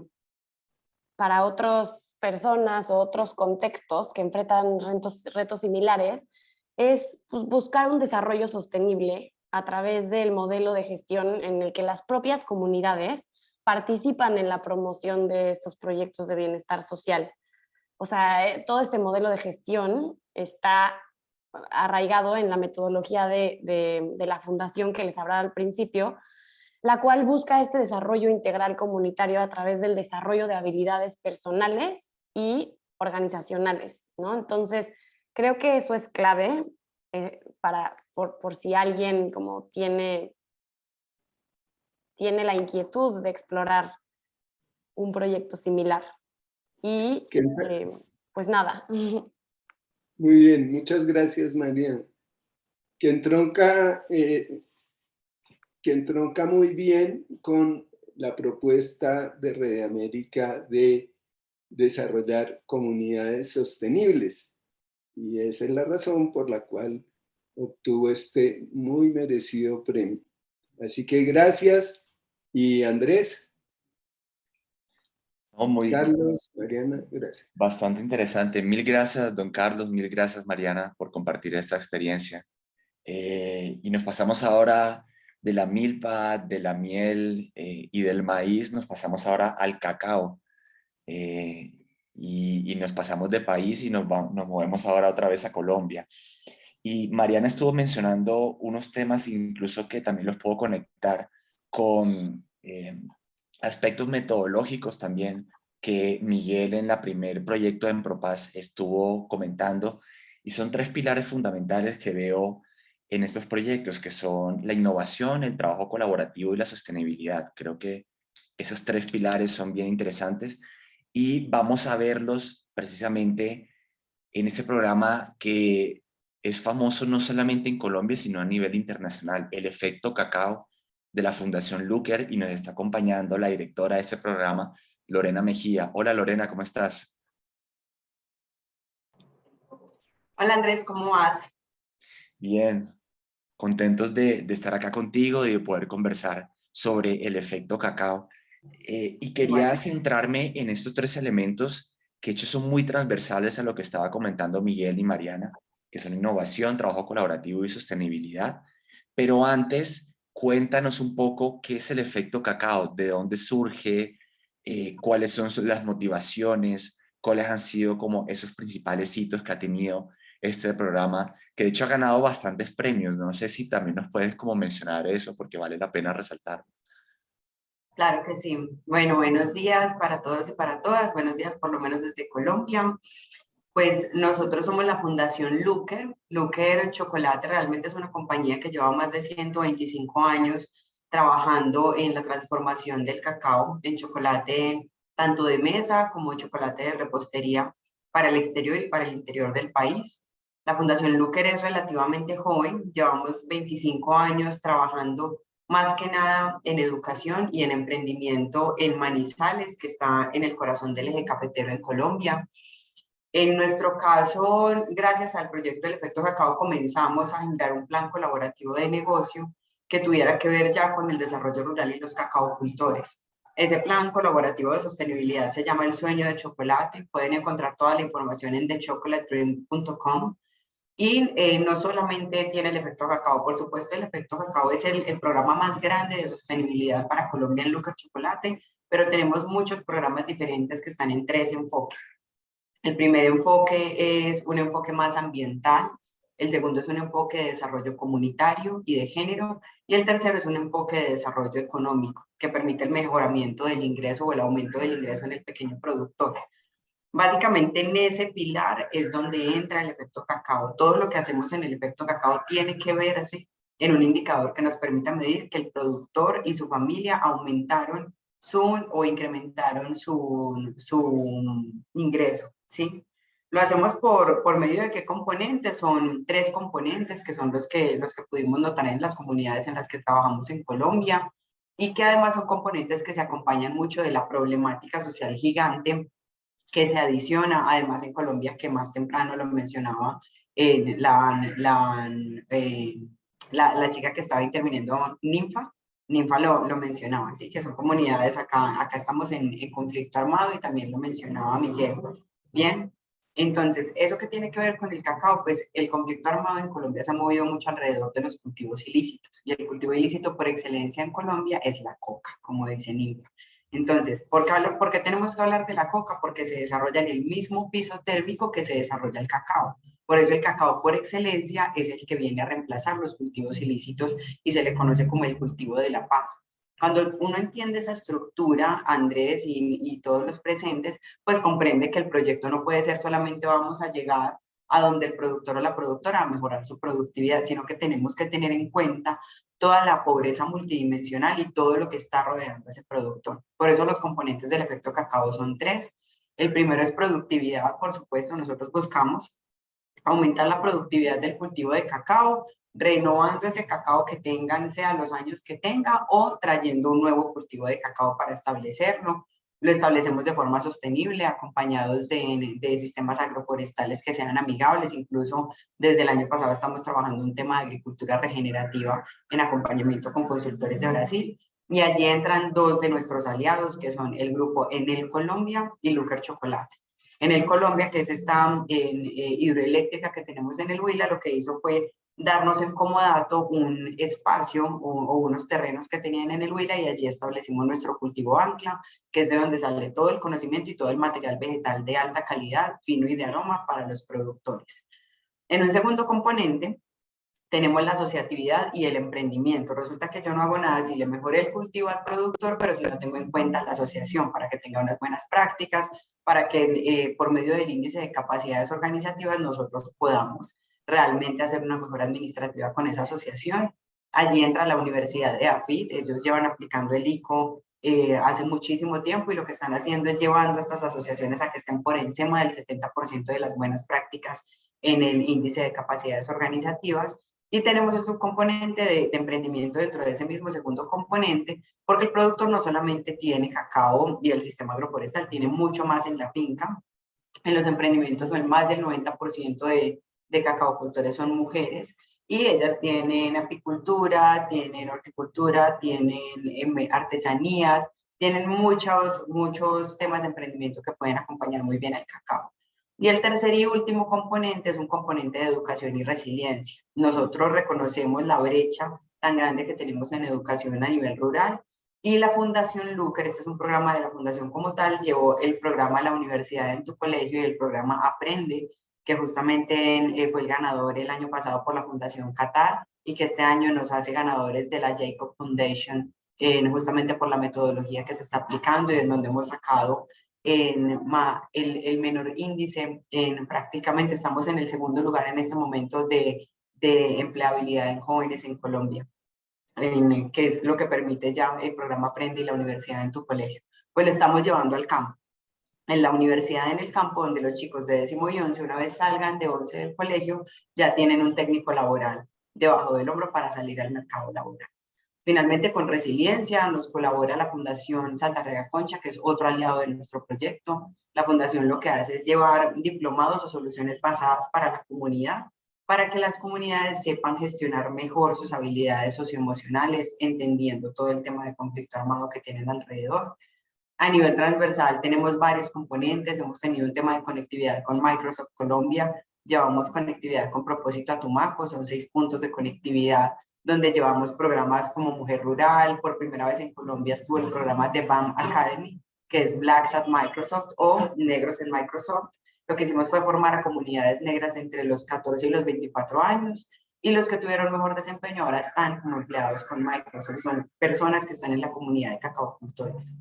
otras personas o otros contextos que enfrentan retos similares, es pues, buscar un desarrollo sostenible a través del modelo de gestión en el que las propias comunidades participan en la promoción de estos proyectos de bienestar social. O sea, todo este modelo de gestión está arraigado en la metodología de la fundación que les hablaba al principio, la cual busca este desarrollo integral comunitario a través del desarrollo de habilidades personales y organizacionales, ¿no? Entonces, creo que eso es clave por si alguien como tiene la inquietud de explorar un proyecto similar. Y pues nada.
Muy bien, muchas gracias, Mariana. Que entronca muy bien con la propuesta de Red América de desarrollar comunidades sostenibles. Y esa es la razón por la cual obtuvo este muy merecido premio. Así que gracias. Y Andrés, Carlos, Mariana, gracias.
Bastante interesante. Mil gracias, don Carlos, mil gracias, Mariana, por compartir esta experiencia. Y nos pasamos ahora de la milpa, de la miel y del maíz, nos pasamos ahora al cacao. Y nos pasamos de país y nos movemos ahora otra vez a Colombia. Y Mariana estuvo mencionando unos temas incluso que también los puedo conectar con aspectos metodológicos también que Miguel en la primer proyecto de Empropaz estuvo comentando, y son 3 pilares fundamentales que veo en estos proyectos, que son la innovación, el trabajo colaborativo y la sostenibilidad. Creo que esos 3 pilares son bien interesantes y vamos a verlos precisamente en ese programa que es famoso no solamente en Colombia, sino a nivel internacional, el efecto cacao de la Fundación Lúker, y nos está acompañando la directora de ese programa, Lorena Mejía. Hola Lorena, ¿cómo estás?
Hola Andrés, ¿cómo vas?
Bien, contentos de estar acá contigo y de poder conversar sobre el efecto cacao. Y quería centrarme en estos 3 elementos que de hecho son muy transversales a lo que estaba comentando Miguel y Mariana, que son innovación, trabajo colaborativo y sostenibilidad. Pero antes, cuéntanos un poco qué es el efecto cacao, de dónde surge, cuáles son las motivaciones, cuáles han sido como esos principales hitos que ha tenido este programa, que de hecho ha ganado bastantes premios. No sé si también nos puedes como mencionar eso, porque vale la pena resaltar.
Claro que sí. Bueno, buenos días para todos y para todas. Buenos días por lo menos desde Colombia. Pues nosotros somos la Fundación Lúker. Lúker Chocolate realmente es una compañía que lleva más de 125 años trabajando en la transformación del cacao en chocolate tanto de mesa como chocolate de repostería para el exterior y para el interior del país. La Fundación Lúker es relativamente joven, llevamos 25 años trabajando más que nada en educación y en emprendimiento en Manizales, que está en el corazón del eje cafetero en Colombia. En nuestro caso, gracias al proyecto del efecto cacao, comenzamos a generar un plan colaborativo de negocio que tuviera que ver ya con el desarrollo rural y los cacaocultores. Ese plan colaborativo de sostenibilidad se llama El Sueño de Chocolate. Pueden encontrar toda la información en thechocolateDream.com. Y no solamente tiene el efecto cacao, por supuesto el efecto cacao es el programa más grande de sostenibilidad para Colombia en Lúker Chocolate, pero tenemos muchos programas diferentes que están en 3 enfoques. El primer enfoque es un enfoque más ambiental, el segundo es un enfoque de desarrollo comunitario y de género, y el tercero es un enfoque de desarrollo económico, que permite el mejoramiento del ingreso o el aumento del ingreso en el pequeño productor. Básicamente en ese pilar es donde entra el efecto cacao. Todo lo que hacemos en el efecto cacao tiene que verse en un indicador que nos permita medir que el productor y su familia aumentaron o incrementaron su ingreso, ¿sí? Lo hacemos por medio de qué componentes. Son 3 componentes que son los que pudimos notar en las comunidades en las que trabajamos en Colombia y que además son componentes que se acompañan mucho de la problemática social gigante que se adiciona, además en Colombia, que más temprano lo mencionaba la chica que estaba interviniendo, Ninfa lo mencionaba, así que son comunidades acá estamos en conflicto armado y también lo mencionaba Miguel. Bien, entonces, ¿eso qué tiene que ver con el cacao? Pues el conflicto armado en Colombia se ha movido mucho alrededor de los cultivos ilícitos, y el cultivo ilícito por excelencia en Colombia es la coca, como dice Ninfa. Entonces, ¿por qué tenemos que hablar de la coca? Porque se desarrolla en el mismo piso térmico que se desarrolla el cacao. Por eso el cacao por excelencia es el que viene a reemplazar los cultivos ilícitos y se le conoce como el cultivo de la paz. Cuando uno entiende esa estructura, Andrés y todos los presentes, pues comprende que el proyecto no puede ser solamente vamos a llegar a donde el productor o la productora va a mejorar su productividad, sino que tenemos que tener en cuenta toda la pobreza multidimensional y todo lo que está rodeando a ese productor. Por eso los componentes del efecto cacao son 3. El primero es productividad, por supuesto. Nosotros buscamos aumentar la productividad del cultivo de cacao, renovando ese cacao que tengan, sea los años que tenga, o trayendo un nuevo cultivo de cacao para establecerlo. Lo establecemos de forma sostenible, acompañados de sistemas agroforestales que sean amigables. Incluso desde el año pasado estamos trabajando un tema de agricultura regenerativa en acompañamiento con consultores de Brasil. Y allí entran 2 de nuestros aliados, que son el grupo Enel Colombia y Lúcar Chocolate. Enel Colombia, que es esta hidroeléctrica que tenemos en el Huila, lo que hizo fue darnos en comodato un espacio o unos terrenos que tenían en el Huila, y allí establecimos nuestro cultivo ancla, que es de donde sale todo el conocimiento y todo el material vegetal de alta calidad, fino y de aroma para los productores. En un segundo componente tenemos la asociatividad y el emprendimiento. Resulta que yo no hago nada si le mejoré el cultivo al productor, pero si no tengo en cuenta la asociación para que tenga unas buenas prácticas, para que por medio del índice de capacidades organizativas nosotros podamos realmente hacer una mejora administrativa con esa asociación. Allí entra la Universidad de AFIT. Ellos llevan aplicando el ICO hace muchísimo tiempo, y lo que están haciendo es llevando a estas asociaciones a que estén por encima del 70% de las buenas prácticas en el índice de capacidades organizativas. Y tenemos el subcomponente de emprendimiento dentro de ese mismo segundo componente, porque el productor no solamente tiene cacao y el sistema agroforestal, tiene mucho más en la finca. En los emprendimientos más del 90% de cacaocultores son mujeres, y ellas tienen apicultura, tienen horticultura, tienen artesanías, tienen muchos temas de emprendimiento que pueden acompañar muy bien al cacao. Y el tercer y último componente es un componente de educación y resiliencia. Nosotros reconocemos la brecha tan grande que tenemos en educación a nivel rural, y la Fundación Lúcar, este es un programa de la Fundación como tal, llevó el programa La Universidad en tu Colegio y el programa Aprende, que justamente fue el ganador el año pasado por la Fundación Qatar, y que este año nos hace ganadores de la Jacob Foundation, justamente por la metodología que se está aplicando, y en donde hemos sacado el menor índice. Prácticamente estamos en el segundo lugar en este momento de empleabilidad en jóvenes en Colombia, que es lo que permite ya el programa Aprende y la Universidad en tu Colegio. Pues lo estamos llevando al campo. En la universidad, en el campo, donde los chicos de 10º y 11, una vez salgan de 11 del colegio, ya tienen un técnico laboral debajo del hombro para salir al mercado laboral. Finalmente, con resiliencia nos colabora la Fundación Saldarriaga Concha, que es otro aliado de nuestro proyecto. La fundación lo que hace es llevar diplomados o soluciones basadas para la comunidad, para que las comunidades sepan gestionar mejor sus habilidades socioemocionales, entendiendo todo el tema de conflicto armado que tienen alrededor. A nivel transversal tenemos varios componentes. Hemos tenido un tema de conectividad con Microsoft Colombia, llevamos conectividad con propósito a Tumaco, son 6 puntos de conectividad donde llevamos programas como Mujer Rural. Por primera vez en Colombia estuvo el programa de BAM Academy, que es Blacks at Microsoft o Negros en Microsoft. Lo que hicimos fue formar a comunidades negras entre los 14 y los 24 años, y los que tuvieron mejor desempeño ahora están como empleados con Microsoft, son personas que están en la comunidad de cacao.es.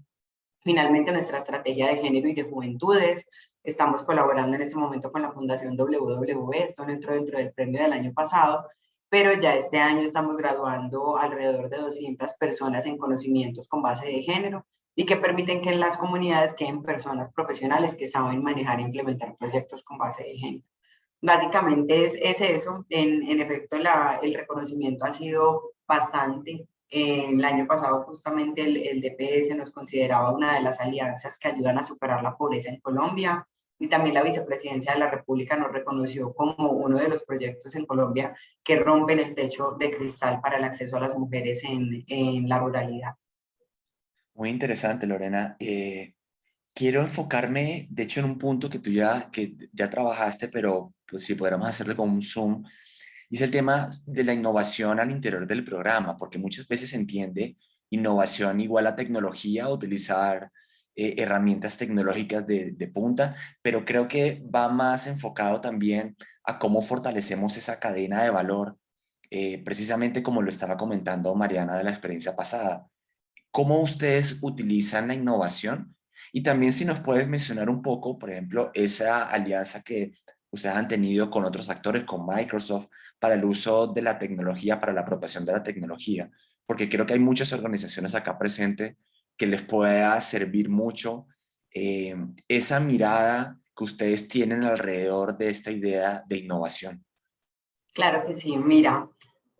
Finalmente, nuestra estrategia de género y de juventudes, estamos colaborando en este momento con la Fundación WWE, esto no entró dentro del premio del año pasado, pero ya este año estamos graduando alrededor de 200 personas en conocimientos con base de género, y que permiten que en las comunidades queden personas profesionales que saben manejar e implementar proyectos con base de género. Básicamente es eso. En efecto, el reconocimiento ha sido bastante. El año pasado justamente el DPS nos consideraba una de las alianzas que ayudan a superar la pobreza en Colombia, y también la Vicepresidencia de la República nos reconoció como uno de los proyectos en Colombia que rompen el techo de cristal para el acceso a las mujeres en la ruralidad.
Muy interesante, Lorena. Quiero enfocarme, de hecho, en un punto que que ya trabajaste, pero pues si pudiéramos hacerle como un zoom, y es el tema de la innovación al interior del programa, porque muchas veces se entiende innovación igual a tecnología, utilizar herramientas tecnológicas de punta, pero creo que va más enfocado también a cómo fortalecemos esa cadena de valor, precisamente como lo estaba comentando Mariana de la experiencia pasada. ¿Cómo ustedes utilizan la innovación? Y también si nos puedes mencionar un poco, por ejemplo, esa alianza que ustedes han tenido con otros actores, con Microsoft, para el uso de la tecnología, para la apropiación de la tecnología, porque creo que hay muchas organizaciones acá presentes que les pueda servir mucho esa mirada que ustedes tienen alrededor de esta idea de innovación.
Claro que sí. Mira,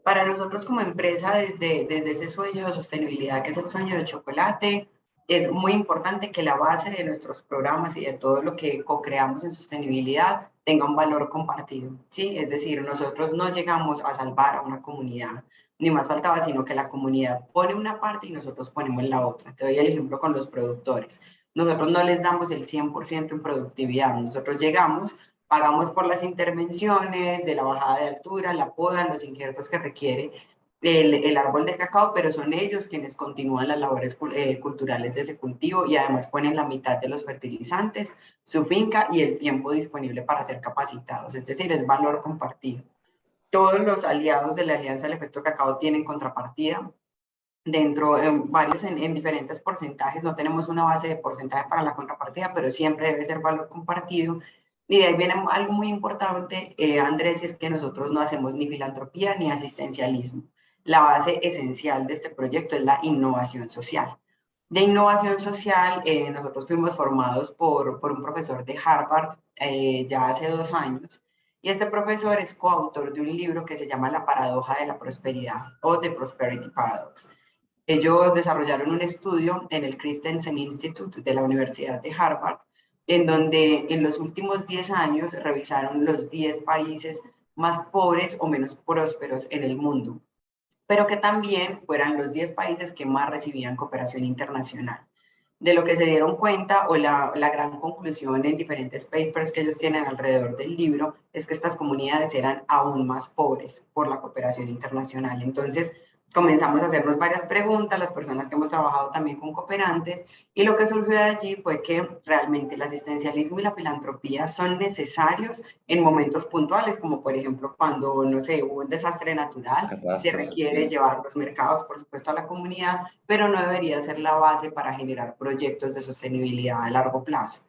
para nosotros como empresa, desde ese sueño de sostenibilidad, que es el sueño de chocolate, es muy importante que la base de nuestros programas y de todo lo que co-creamos en sostenibilidad tenga un valor compartido, ¿sí? Es decir, nosotros no llegamos a salvar a una comunidad, ni más faltaba, sino que la comunidad pone una parte y nosotros ponemos la otra. Te doy el ejemplo con los productores. Nosotros no les damos el 100% en productividad, nosotros llegamos, pagamos por las intervenciones de la bajada de altura, la poda, los injertos que requiere el árbol de cacao, pero son ellos quienes continúan las labores culturales de ese cultivo, y además ponen la mitad de los fertilizantes, su finca y el tiempo disponible para ser capacitados. Es decir, es valor compartido. Todos los aliados de la Alianza del Efecto Cacao tienen contrapartida. Dentro, varios en diferentes porcentajes, no tenemos una base de porcentaje para la contrapartida, pero siempre debe ser valor compartido. Y de ahí viene algo muy importante, Andrés, es que nosotros no hacemos ni filantropía ni asistencialismo. La base esencial de este proyecto es la innovación social. De innovación social, nosotros fuimos formados por un profesor de Harvard ya hace 2 años, y este profesor es coautor de un libro que se llama La paradoja de la prosperidad, o The Prosperity Paradox. Ellos desarrollaron un estudio en el Christensen Institute de la Universidad de Harvard, en donde en los últimos 10 años revisaron los 10 países más pobres o menos prósperos en el mundo, pero que también fueran los 10 países que más recibían cooperación internacional. De lo que se dieron cuenta, o la gran conclusión en diferentes papers que ellos tienen alrededor del libro, es que estas comunidades eran aún más pobres por la cooperación internacional. Entonces, comenzamos a hacernos varias preguntas, las personas que hemos trabajado también con cooperantes, y lo que surgió de allí fue que realmente el asistencialismo y la filantropía son necesarios en momentos puntuales, como por ejemplo cuando, no sé, hubo un desastre natural, se requiere llevar los mercados, por supuesto, a la comunidad, pero no debería ser la base para generar proyectos de sostenibilidad a largo plazo.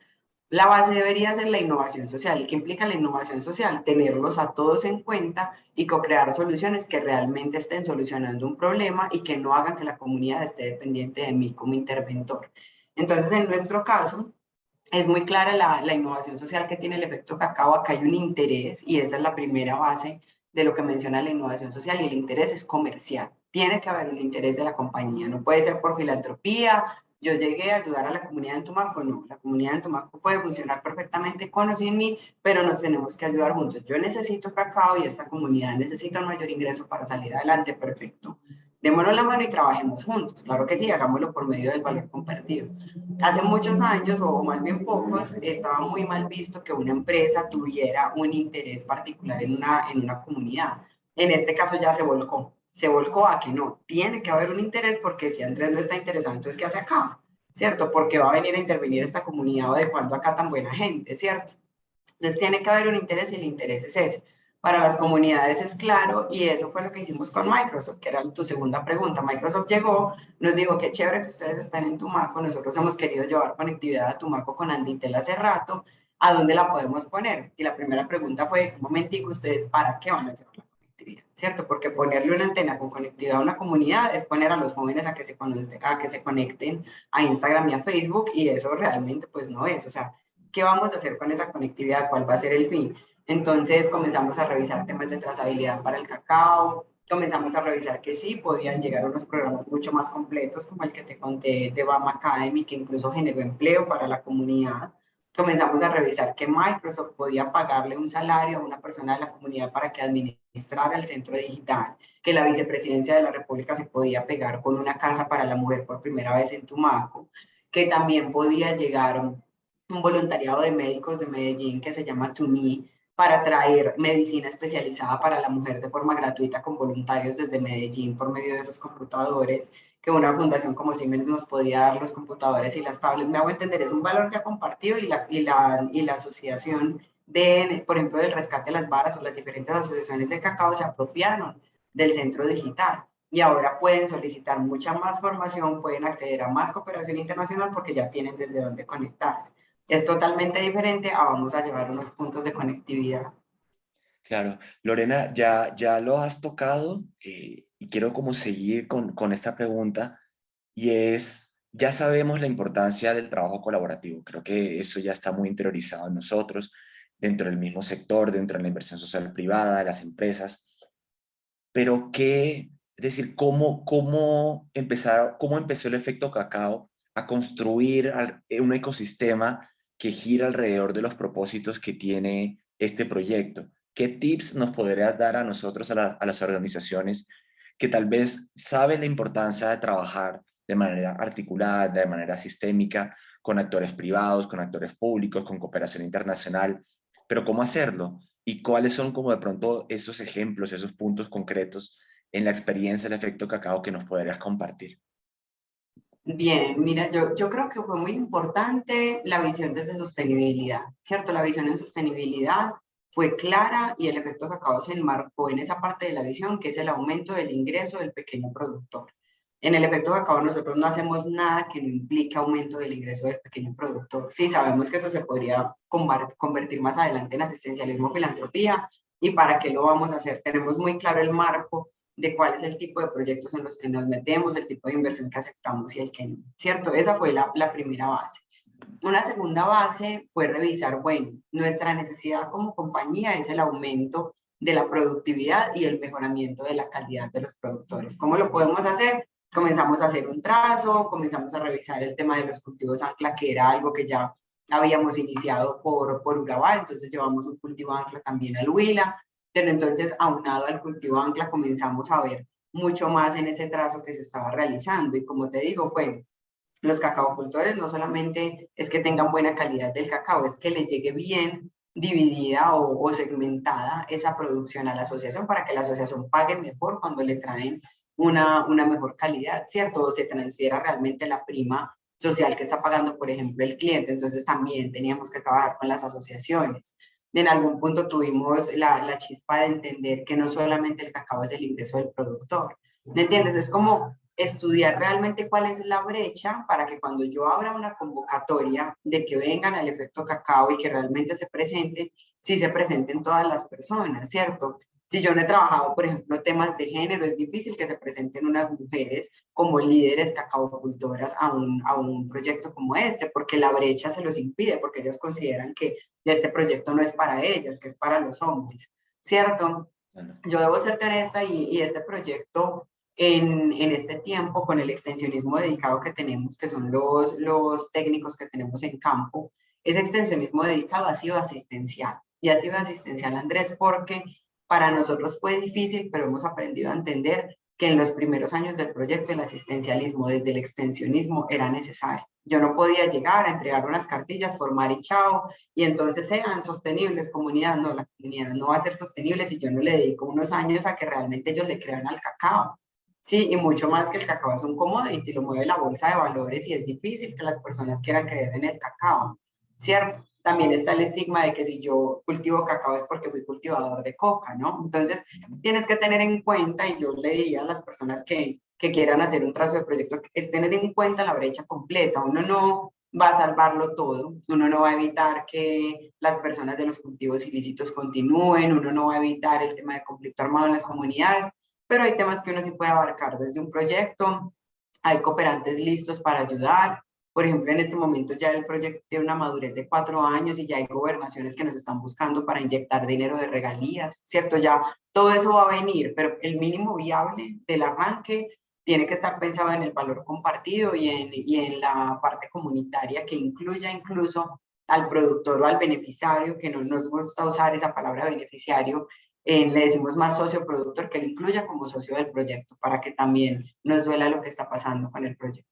La base debería ser la innovación social. ¿Y qué implica la innovación social? Tenerlos a todos en cuenta y co-crear soluciones que realmente estén solucionando un problema y que no hagan que la comunidad esté dependiente de mí como interventor. Entonces, en nuestro caso, es muy clara la innovación social que tiene el Efecto Cacao. Acá hay un interés, y esa es la primera base de lo que menciona la innovación social, y el interés es comercial. Tiene que haber un interés de la compañía, no puede ser por filantropía. Yo llegué a ayudar a la comunidad en Tumaco, no, la comunidad en Tumaco puede funcionar perfectamente con o sin mí, pero nos tenemos que ayudar juntos. Yo necesito cacao y esta comunidad necesita un mayor ingreso para salir adelante, perfecto. Démonos la mano y trabajemos juntos. Claro que sí, hagámoslo por medio del valor compartido. Hace muchos años, o más bien pocos, estaba muy mal visto que una empresa tuviera un interés particular en una comunidad. En este caso ya se volcó. se volcó a que no, tiene que haber un interés, porque si Andrés no está interesado, entonces ¿qué hace acá? ¿Cierto? Porque va a venir a intervenir esta comunidad, o de cuándo acá tan buena gente, ¿cierto? Entonces tiene que haber un interés y el interés es ese. Para las comunidades es claro, y eso fue lo que hicimos con Microsoft, que era tu segunda pregunta. Microsoft llegó, nos dijo, qué chévere que ustedes están en Tumaco, nosotros hemos querido llevar conectividad a Tumaco con Anditel hace rato, ¿a dónde la podemos poner? Y la primera pregunta fue, un momentico, ¿ustedes para qué van a llevar la conectividad? ¿Cierto? Porque ponerle una antena con conectividad a una comunidad es poner a los jóvenes a que se conecten a Instagram y a Facebook, y eso realmente pues no es, o sea, ¿qué vamos a hacer con esa conectividad? ¿Cuál va a ser el fin? Entonces comenzamos a revisar temas de trazabilidad para el cacao, comenzamos a revisar que sí podían llegar unos programas mucho más completos, como el que te conté de BAM Academy, que incluso generó empleo para la comunidad. Comenzamos a revisar que Microsoft podía pagarle un salario a una persona de la comunidad para que administrara el centro digital, que la vicepresidencia de la República se podía pegar con una casa para la mujer por primera vez en Tumaco, que también podía llegar un voluntariado de médicos de Medellín que se llama To Me, para traer medicina especializada para la mujer de forma gratuita con voluntarios desde Medellín por medio de esos computadores, que una fundación como Siemens nos podía dar los computadores y las tablets. Me hago entender, es un valor ya compartido, y la asociación de, por ejemplo, del rescate de las varas o las diferentes asociaciones de cacao se apropiaron del centro digital. Y ahora pueden solicitar mucha más formación, pueden acceder a más cooperación internacional porque ya tienen desde dónde conectarse. Es totalmente diferente a vamos a llevar unos puntos de conectividad.
Claro, Lorena, ya lo has tocado y quiero como seguir con esta pregunta, y es, ya sabemos la importancia del trabajo colaborativo, creo que eso ya está muy interiorizado en nosotros, dentro del mismo sector, dentro de la inversión social privada, de las empresas, pero es decir, cómo empezó el efecto cacao a construir un ecosistema que gira alrededor de los propósitos que tiene este proyecto. ¿Qué tips nos podrías dar a nosotros, a las organizaciones que tal vez saben la importancia de trabajar de manera articulada, de manera sistémica, con actores privados, con actores públicos, con cooperación internacional, pero cómo hacerlo? ¿Y cuáles son como de pronto esos ejemplos, esos puntos concretos en la experiencia del efecto cacao que nos podrías compartir?
Bien, mira, yo creo que fue muy importante la visión desde sostenibilidad, ¿cierto? La visión en sostenibilidad fue clara, y el efecto cacao se enmarcó en esa parte de la visión, que es el aumento del ingreso del pequeño productor. En el efecto cacao nosotros no hacemos nada que no implique aumento del ingreso del pequeño productor. Sí, sabemos que eso se podría convertir más adelante en asistencialismo, filantropía, y para qué lo vamos a hacer. Tenemos muy claro el marco de cuál es el tipo de proyectos en los que nos metemos, el tipo de inversión que aceptamos y el que no, ¿cierto? Esa fue la primera base. Una segunda base fue revisar, bueno, nuestra necesidad como compañía es el aumento de la productividad y el mejoramiento de la calidad de los productores. ¿Cómo lo podemos hacer? Comenzamos a hacer un trazo, comenzamos a revisar el tema de los cultivos ancla, que era algo que ya habíamos iniciado por Urabá, entonces llevamos un cultivo ancla también al Huila, pero entonces aunado al cultivo ancla comenzamos a ver mucho más en ese trazo que se estaba realizando, y como te digo, pues los cacaocultores no solamente es que tengan buena calidad del cacao, es que les llegue bien dividida o segmentada esa producción a la asociación, para que la asociación pague mejor cuando le traen una mejor calidad, ¿cierto? O se transfiera realmente la prima social que está pagando, por ejemplo, el cliente. Entonces también teníamos que trabajar con las asociaciones. En algún punto tuvimos la chispa de entender que no solamente el cacao es el ingreso del productor, ¿me entiendes? Es como estudiar realmente cuál es la brecha, para que cuando yo abra una convocatoria de que vengan al efecto cacao y que realmente se presenten, sí se presenten todas las personas, ¿cierto? Si yo no he trabajado, por ejemplo, temas de género, es difícil que se presenten unas mujeres como líderes cacaocultoras a un proyecto como este, porque la brecha se los impide, porque ellos consideran que este proyecto no es para ellas, que es para los hombres, ¿cierto? Yo debo ser honesta, y este proyecto en este tiempo, con el extensionismo dedicado que tenemos, que son los técnicos que tenemos en campo, ese extensionismo dedicado ha sido asistencial. Y ha sido asistencial, Andrés, porque para nosotros fue difícil, pero hemos aprendido a entender que en los primeros años del proyecto el asistencialismo desde el extensionismo era necesario. Yo no podía llegar a entregar unas cartillas, formar y chao, y entonces sean sostenibles comunidad. No, la comunidad no va a ser sostenible si yo no le dedico unos años a que realmente ellos le crean al cacao. Sí, y mucho más que el cacao es un commodity, lo mueve la bolsa de valores y es difícil que las personas quieran creer en el cacao, ¿cierto? También está el estigma de que si yo cultivo cacao es porque fui cultivador de coca, ¿no? Entonces, tienes que tener en cuenta, y yo le diría a las personas que quieran hacer un trazo de proyecto, es tener en cuenta la brecha completa. Uno no va a salvarlo todo, uno no va a evitar que las personas de los cultivos ilícitos continúen, uno no va a evitar el tema de conflicto armado en las comunidades, pero hay temas que uno sí puede abarcar desde un proyecto, hay cooperantes listos para ayudar. Por ejemplo, en este momento ya el proyecto tiene una madurez de 4 años y ya hay gobernaciones que nos están buscando para inyectar dinero de regalías, ¿cierto? Ya todo eso va a venir, pero el mínimo viable del arranque tiene que estar pensado en el valor compartido y en la parte comunitaria que incluya incluso al productor o al beneficiario, que no nos gusta usar esa palabra beneficiario, le decimos más socio productor, que lo incluya como socio del proyecto para que también nos duela lo que está pasando con el proyecto.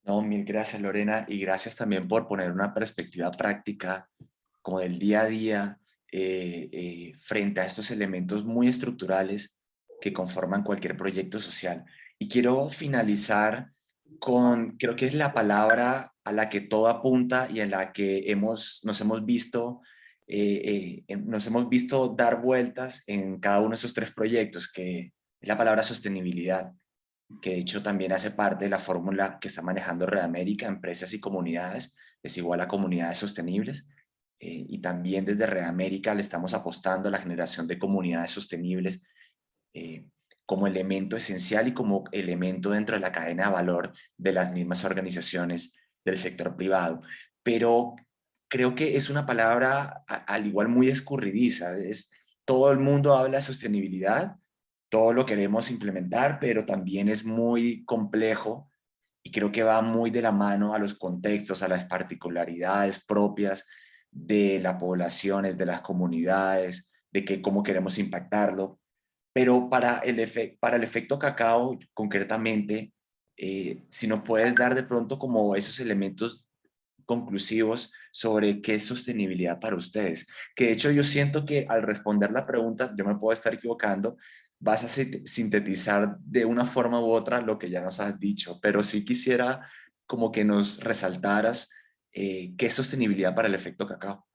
No, mil gracias, Lorena, y gracias también por poner una perspectiva práctica como del día a día frente a estos elementos muy estructurales que conforman cualquier proyecto social. Y quiero finalizar con, creo que es la palabra a la que todo apunta y en la que nos hemos visto dar vueltas en cada uno de esos 3 proyectos, que es la palabra sostenibilidad, que de hecho también hace parte de la fórmula que está manejando Red América, empresas y comunidades, es igual a comunidades sostenibles, y también desde Red América le estamos apostando a la generación de comunidades sostenibles como elemento esencial y como elemento dentro de la cadena de valor de las mismas organizaciones del sector privado. Pero creo que es una palabra al igual muy escurridiza, todo el mundo habla de sostenibilidad, todo lo queremos implementar, pero también es muy complejo y creo que va muy de la mano a los contextos, a las particularidades propias de las poblaciones, de las comunidades, de cómo queremos impactarlo. Pero para el efecto cacao, concretamente, si nos puedes dar de pronto como esos elementos conclusivos sobre qué es sostenibilidad para ustedes. Que de hecho yo siento que al responder la pregunta, yo me puedo estar equivocando, vas a sintetizar de una forma u otra lo que ya nos has dicho, pero sí quisiera como que nos resaltaras qué es sostenibilidad para el efecto cacao.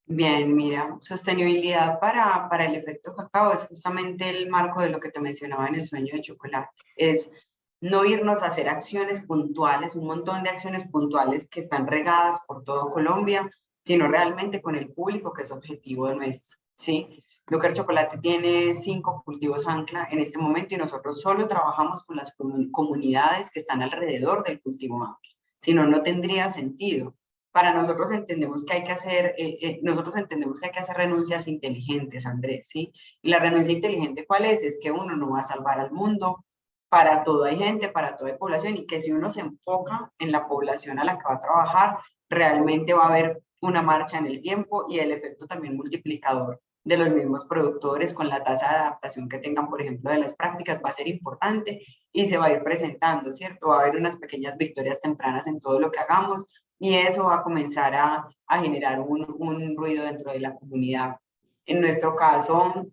Bien, mira, sostenibilidad para el efecto cacao es justamente el marco de lo que te mencionaba en el sueño de chocolate. Es no irnos a hacer acciones puntuales, un montón de acciones puntuales que están regadas por todo Colombia, sino realmente con el público que es objetivo nuestro, ¿sí? Luker Chocolate tiene 5 cultivos ancla en este momento y nosotros solo trabajamos con las comunidades que están alrededor del cultivo ancla. Si no, no tendría sentido. Para nosotros entendemos que hay que hacer, renuncias inteligentes, Andrés, ¿sí? Y la renuncia inteligente, ¿cuál es? Es que uno no va a salvar al mundo, para todo hay gente, para toda hay población, y que si uno se enfoca en la población a la que va a trabajar, realmente va a haber una marcha en el tiempo y el efecto también multiplicador de los mismos productores con la tasa de adaptación que tengan, por ejemplo, de las prácticas, va a ser importante y se va a ir presentando, ¿cierto? Va a haber unas pequeñas victorias tempranas en todo lo que hagamos y eso va a comenzar a generar un ruido dentro de la comunidad. En nuestro caso,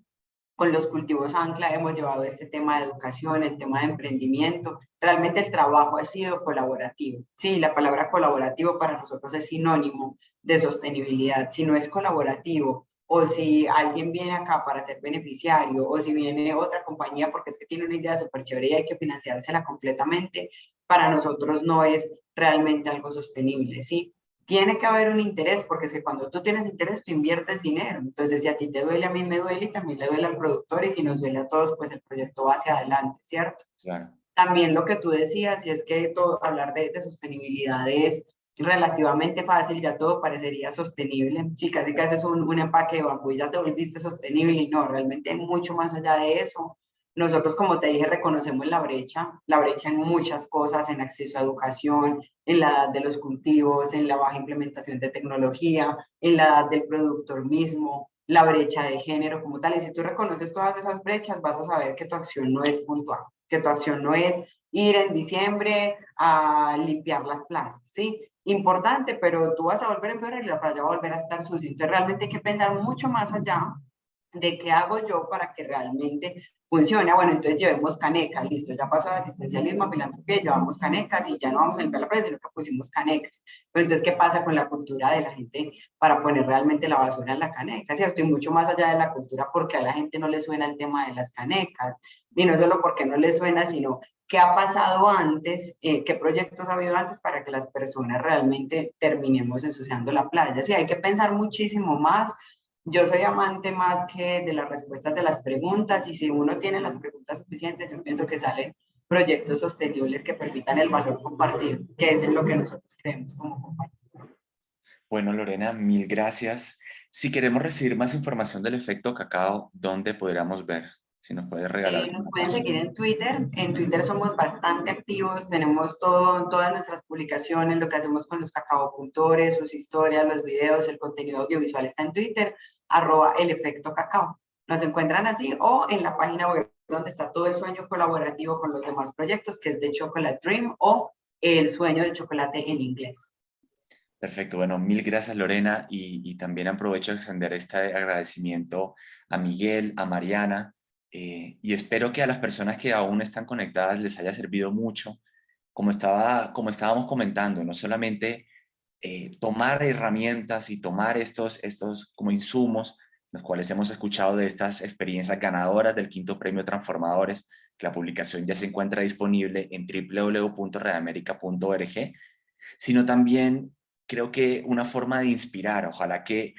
con los cultivos ancla hemos llevado este tema de educación, el tema de emprendimiento. Realmente el trabajo ha sido colaborativo. Sí, la palabra colaborativo para nosotros es sinónimo de sostenibilidad. Si no es colaborativo, o si alguien viene acá para ser beneficiario, o si viene otra compañía porque es que tiene una idea súper chévere y hay que financiársela completamente, para nosotros no es realmente algo sostenible, ¿sí? Tiene que haber un interés, porque es que cuando tú tienes interés, tú inviertes dinero. Entonces, si a ti te duele, a mí me duele y también le duele al productor, y si nos duele a todos, pues el proyecto va hacia adelante, ¿cierto?
Claro.
También lo que tú decías, y es que hablar de sostenibilidad es relativamente fácil, ya todo parecería sostenible. Si casi haces un empaque de bambú y ya te volviste sostenible, y no, realmente mucho más allá de eso. Nosotros, como te dije, reconocemos la brecha en muchas cosas, en acceso a educación, en la edad de los cultivos, en la baja implementación de tecnología, en la edad del productor mismo, la brecha de género como tal. Y si tú reconoces todas esas brechas, vas a saber que tu acción no es puntual, que tu acción no es ir en diciembre a limpiar las playas, ¿sí? Importante, pero tú vas a volver en febrero y la playa va a volver a estar sucia. Entonces realmente hay que pensar mucho más allá de qué hago yo para que realmente funcione. Bueno, entonces llevemos canecas, listo, ya pasó de asistencialismo a filantropía, llevamos canecas y ya no vamos a limpiar la playa, sino que pusimos canecas. Pero entonces, ¿qué pasa con la cultura de la gente para poner realmente la basura en la caneca, cierto? Y mucho más allá de la cultura, porque a la gente no le suena el tema de las canecas, y no solo porque no le suena, sino qué ha pasado antes, qué proyectos ha habido antes para que las personas realmente terminemos ensuciando la playa. Sí, hay que pensar muchísimo más. Yo soy amante más que de las respuestas de las preguntas, y si uno tiene las preguntas suficientes, yo pienso que salen proyectos sostenibles que permitan el valor compartido, que es en lo que nosotros creemos como compañía.
Bueno, Lorena, mil gracias. Si queremos recibir más información del efecto cacao, ¿dónde podríamos ver? Si nos puedes regalar.
Nos pueden seguir en Twitter somos bastante activos, tenemos todas nuestras publicaciones, lo que hacemos con los cacaocultores, sus historias, los videos, el contenido audiovisual está en Twitter, @elefectocacao. Nos encuentran así o en la página web donde está todo el sueño colaborativo con los demás proyectos, que es The Chocolate Dream o El Sueño del Chocolate en inglés.
Perfecto, bueno, mil gracias Lorena, y también aprovecho de extender este agradecimiento a Miguel, a Mariana, y espero que a las personas que aún están conectadas les haya servido mucho. Como estábamos comentando, no solamente tomar herramientas y tomar estos como insumos, los cuales hemos escuchado de estas experiencias ganadoras del quinto premio Transformadores, que la publicación ya se encuentra disponible en www.redamerica.org, sino también creo que una forma de inspirar, ojalá que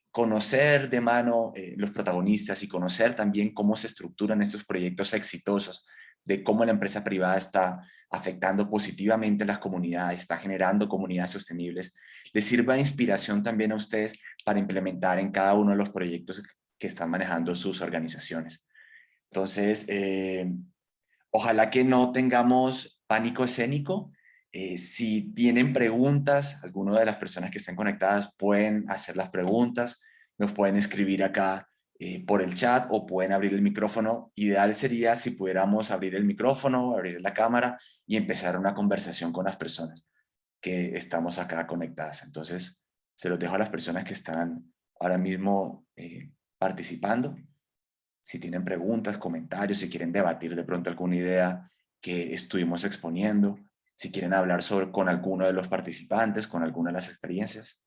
conocer de mano los protagonistas y conocer también cómo se estructuran estos proyectos exitosos, de cómo la empresa privada está afectando positivamente a las comunidades, está generando comunidades sostenibles, les sirva de inspiración también a ustedes para implementar en cada uno de los proyectos que están manejando sus organizaciones. Entonces, ojalá que no tengamos pánico escénico. Si tienen preguntas, alguna de las personas que estén conectadas pueden hacer las preguntas, nos pueden escribir acá por el chat o pueden abrir el micrófono. Ideal sería si pudiéramos abrir el micrófono, abrir la cámara y empezar una conversación con las personas que estamos acá conectadas. Entonces, se los dejo a las personas que están ahora mismo participando. Si tienen preguntas, comentarios, si quieren debatir de pronto alguna idea que estuvimos exponiendo, si quieren hablar con alguno de los participantes, con alguna de las experiencias.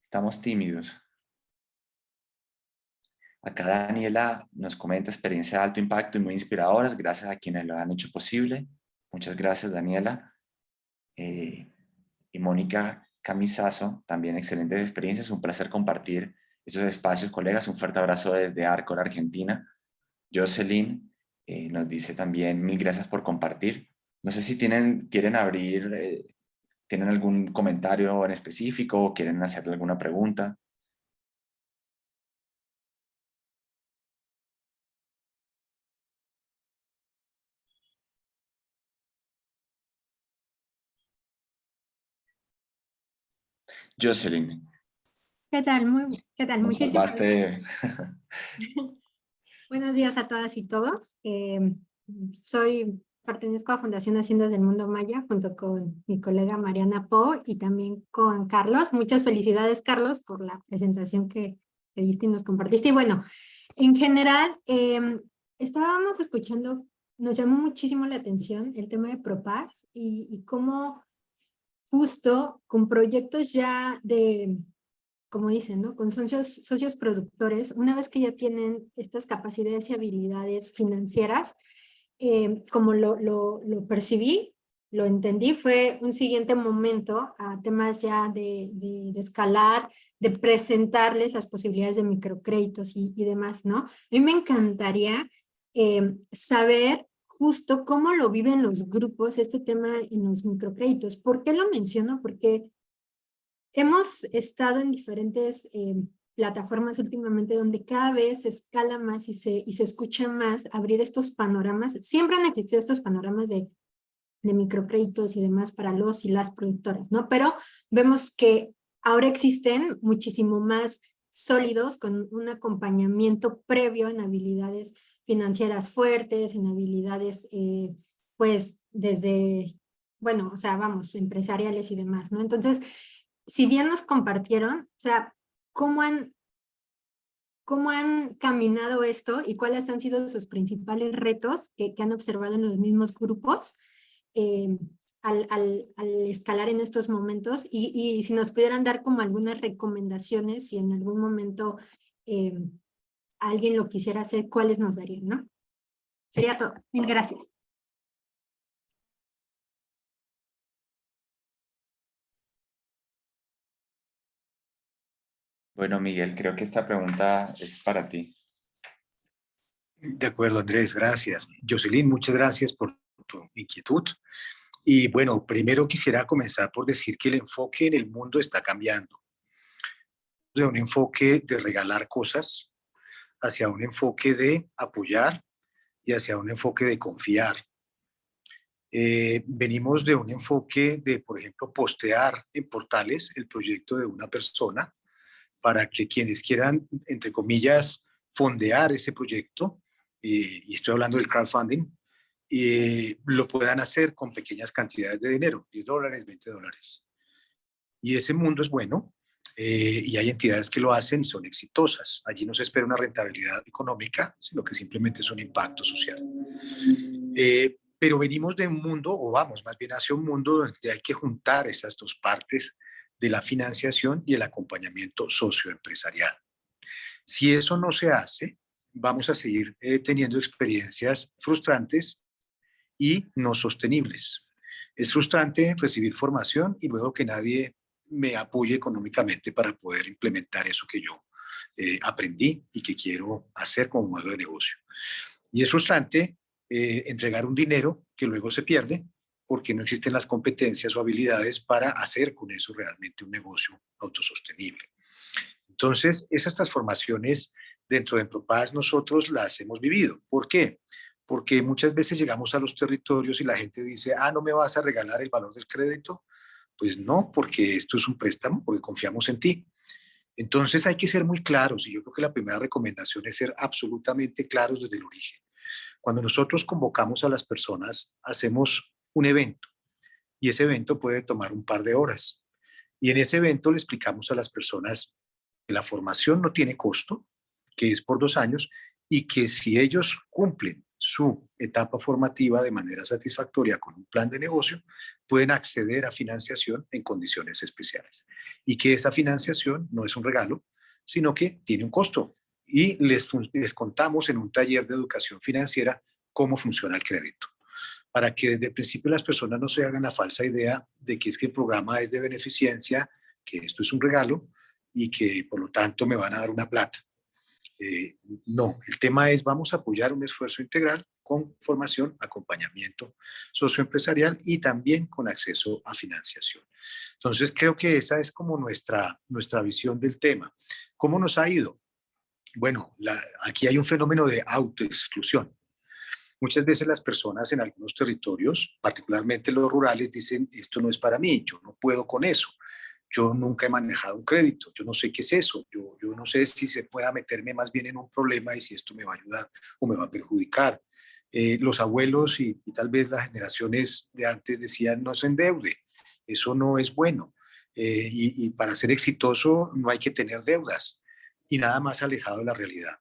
Estamos tímidos. Acá Daniela nos comenta experiencias de alto impacto y muy inspiradoras, gracias a quienes lo han hecho posible. Muchas gracias, Daniela. Y Mónica Camisazo, también excelentes experiencias. Un placer compartir esos espacios, colegas. Un fuerte abrazo desde Arcor, Argentina. Jocelyn nos dice también mil gracias por compartir. No sé si quieren abrir, tienen algún comentario en específico o quieren hacerle alguna pregunta. Jocelyn,
¿Qué tal? ¿Qué tal?
nos
Muchísimas
salvaste.
buenos días a todas y todos. Pertenezco a Fundación Haciendas del Mundo Maya junto con mi colega Mariana Po y también con Carlos. Muchas felicidades, Carlos, por la presentación que diste y nos compartiste. Y bueno, en general, estábamos escuchando, nos llamó muchísimo la atención el tema de Propaz y cómo justo con proyectos ya de, como dicen, ¿no? Con socios productores, una vez que ya tienen estas capacidades y habilidades financieras, como lo percibí, lo entendí, fue un siguiente momento a temas ya de escalar, de presentarles las posibilidades de microcréditos y demás, ¿no? A mí me encantaría saber justo cómo lo viven los grupos, este tema en los microcréditos. ¿Por qué lo menciono? Porque hemos estado en diferentes plataformas últimamente donde cada vez se escala más y se escucha más abrir estos panoramas. Siempre han existido estos panoramas de de microcréditos y demás para los y las productoras, ¿no? Pero vemos que ahora existen muchísimo más sólidos con un acompañamiento previo en habilidades financieras fuertes, en habilidades, pues, desde, bueno, o sea, vamos, empresariales y demás, ¿no? Entonces, si bien nos compartieron, o sea, ¿cómo han caminado esto y cuáles han sido sus principales retos que han observado en los mismos grupos al escalar en estos momentos? Y si nos pudieran dar como algunas recomendaciones, si en algún momento alguien lo quisiera hacer, ¿cuáles nos darían, no? Sería todo. Mil gracias.
Bueno, Miguel, creo que esta pregunta es para ti.
De acuerdo, Andrés, gracias. Jocelyn, muchas gracias por tu inquietud. Y bueno, primero quisiera comenzar por decir que el enfoque en el mundo está cambiando. De un enfoque de regalar cosas hacia un enfoque de apoyar y hacia un enfoque de confiar. Venimos de un enfoque de, por ejemplo, postear en portales el proyecto de una persona para que quienes quieran, entre comillas, fondear ese proyecto, y estoy hablando del crowdfunding, lo puedan hacer con pequeñas cantidades de dinero, $10, $20. Y ese mundo es bueno, y hay entidades que lo hacen y son exitosas. Allí no se espera una rentabilidad económica, sino que simplemente es un impacto social. Pero venimos de un mundo, o vamos más bien hacia un mundo donde hay que juntar esas dos partes de la financiación y el acompañamiento socioempresarial. Si eso no se hace, vamos a seguir teniendo experiencias frustrantes y no sostenibles. Es frustrante recibir formación y luego que nadie me apoye económicamente para poder implementar eso que yo aprendí y que quiero hacer como modelo de negocio. Y es frustrante entregar un dinero que luego se pierde porque no existen las competencias o habilidades para hacer con eso realmente un negocio autosostenible. Entonces, esas transformaciones dentro de Empropaz nosotros las hemos vivido. ¿Por qué? Porque muchas veces llegamos a los territorios y la gente dice, ¿no me vas a regalar el valor del crédito? Pues no, porque esto es un préstamo, porque confiamos en ti. Entonces hay que ser muy claros y yo creo que la primera recomendación es ser absolutamente claros desde el origen. Cuando nosotros convocamos a las personas, hacemos un evento y ese evento puede tomar un par de horas. Y en ese evento le explicamos a las personas que la formación no tiene costo, que es por 2 años y que si ellos cumplen su etapa formativa de manera satisfactoria con un plan de negocio, pueden acceder a financiación en condiciones especiales. Y que esa financiación no es un regalo, sino que tiene un costo. Y les contamos en un taller de educación financiera cómo funciona el crédito, para que desde el principio las personas no se hagan la falsa idea de que es que el programa es de beneficencia, que esto es un regalo y que por lo tanto me van a dar una plata. No, el tema es vamos a apoyar un esfuerzo integral con formación, acompañamiento socioempresarial y también con acceso a financiación. Entonces creo que esa es como nuestra visión del tema. ¿Cómo nos ha ido? Bueno, aquí hay un fenómeno de autoexclusión. Muchas veces las personas en algunos territorios, particularmente los rurales, dicen, esto no es para mí, yo no puedo con eso. Yo nunca he manejado un crédito, yo no sé qué es eso, yo no sé si se pueda meterme más bien en un problema y si esto me va a ayudar o me va a perjudicar. Los abuelos y tal vez las generaciones de antes decían no se endeude, eso no es bueno. Y para ser exitoso no hay que tener deudas y nada más alejado de la realidad.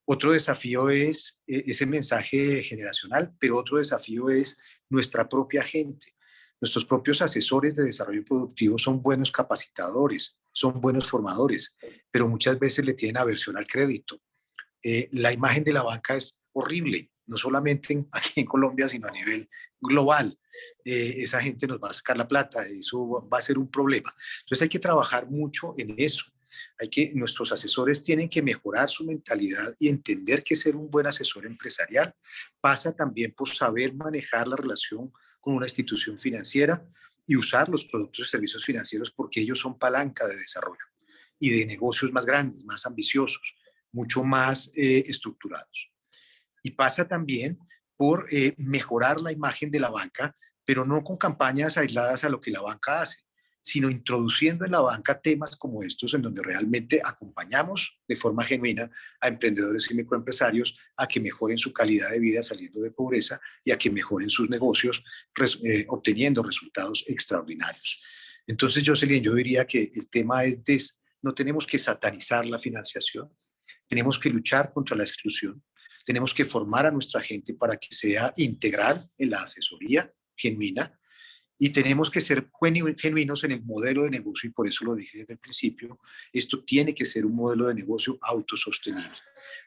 Otro desafío es ese mensaje generacional, pero otro desafío es nuestra propia gente. Nuestros propios asesores de desarrollo productivo son buenos capacitadores, son buenos formadores, pero muchas veces le tienen aversión al crédito. La imagen de la banca es horrible, no solamente aquí en Colombia, sino a nivel global. Esa gente nos va a sacar la plata, eso va a ser un problema. Entonces hay que trabajar mucho en eso. Nuestros asesores tienen que mejorar su mentalidad y entender que ser un buen asesor empresarial pasa también por saber manejar la relación con una institución financiera y usar los productos y servicios financieros porque ellos son palanca de desarrollo y de negocios más grandes, más ambiciosos, mucho más estructurados. Y pasa también por mejorar la imagen de la banca pero no con campañas aisladas a lo que la banca hace, sino introduciendo en la banca temas como estos en donde realmente acompañamos de forma genuina a emprendedores y microempresarios a que mejoren su calidad de vida saliendo de pobreza y a que mejoren sus negocios obteniendo resultados extraordinarios. Entonces, Jocelyn, yo diría que el tema es no tenemos que satanizar la financiación, tenemos que luchar contra la exclusión, tenemos que formar a nuestra gente para que sea integral en la asesoría genuina, y tenemos que ser genuinos en el modelo de negocio, y por eso lo dije desde el principio, esto tiene que ser un modelo de negocio autosostenible,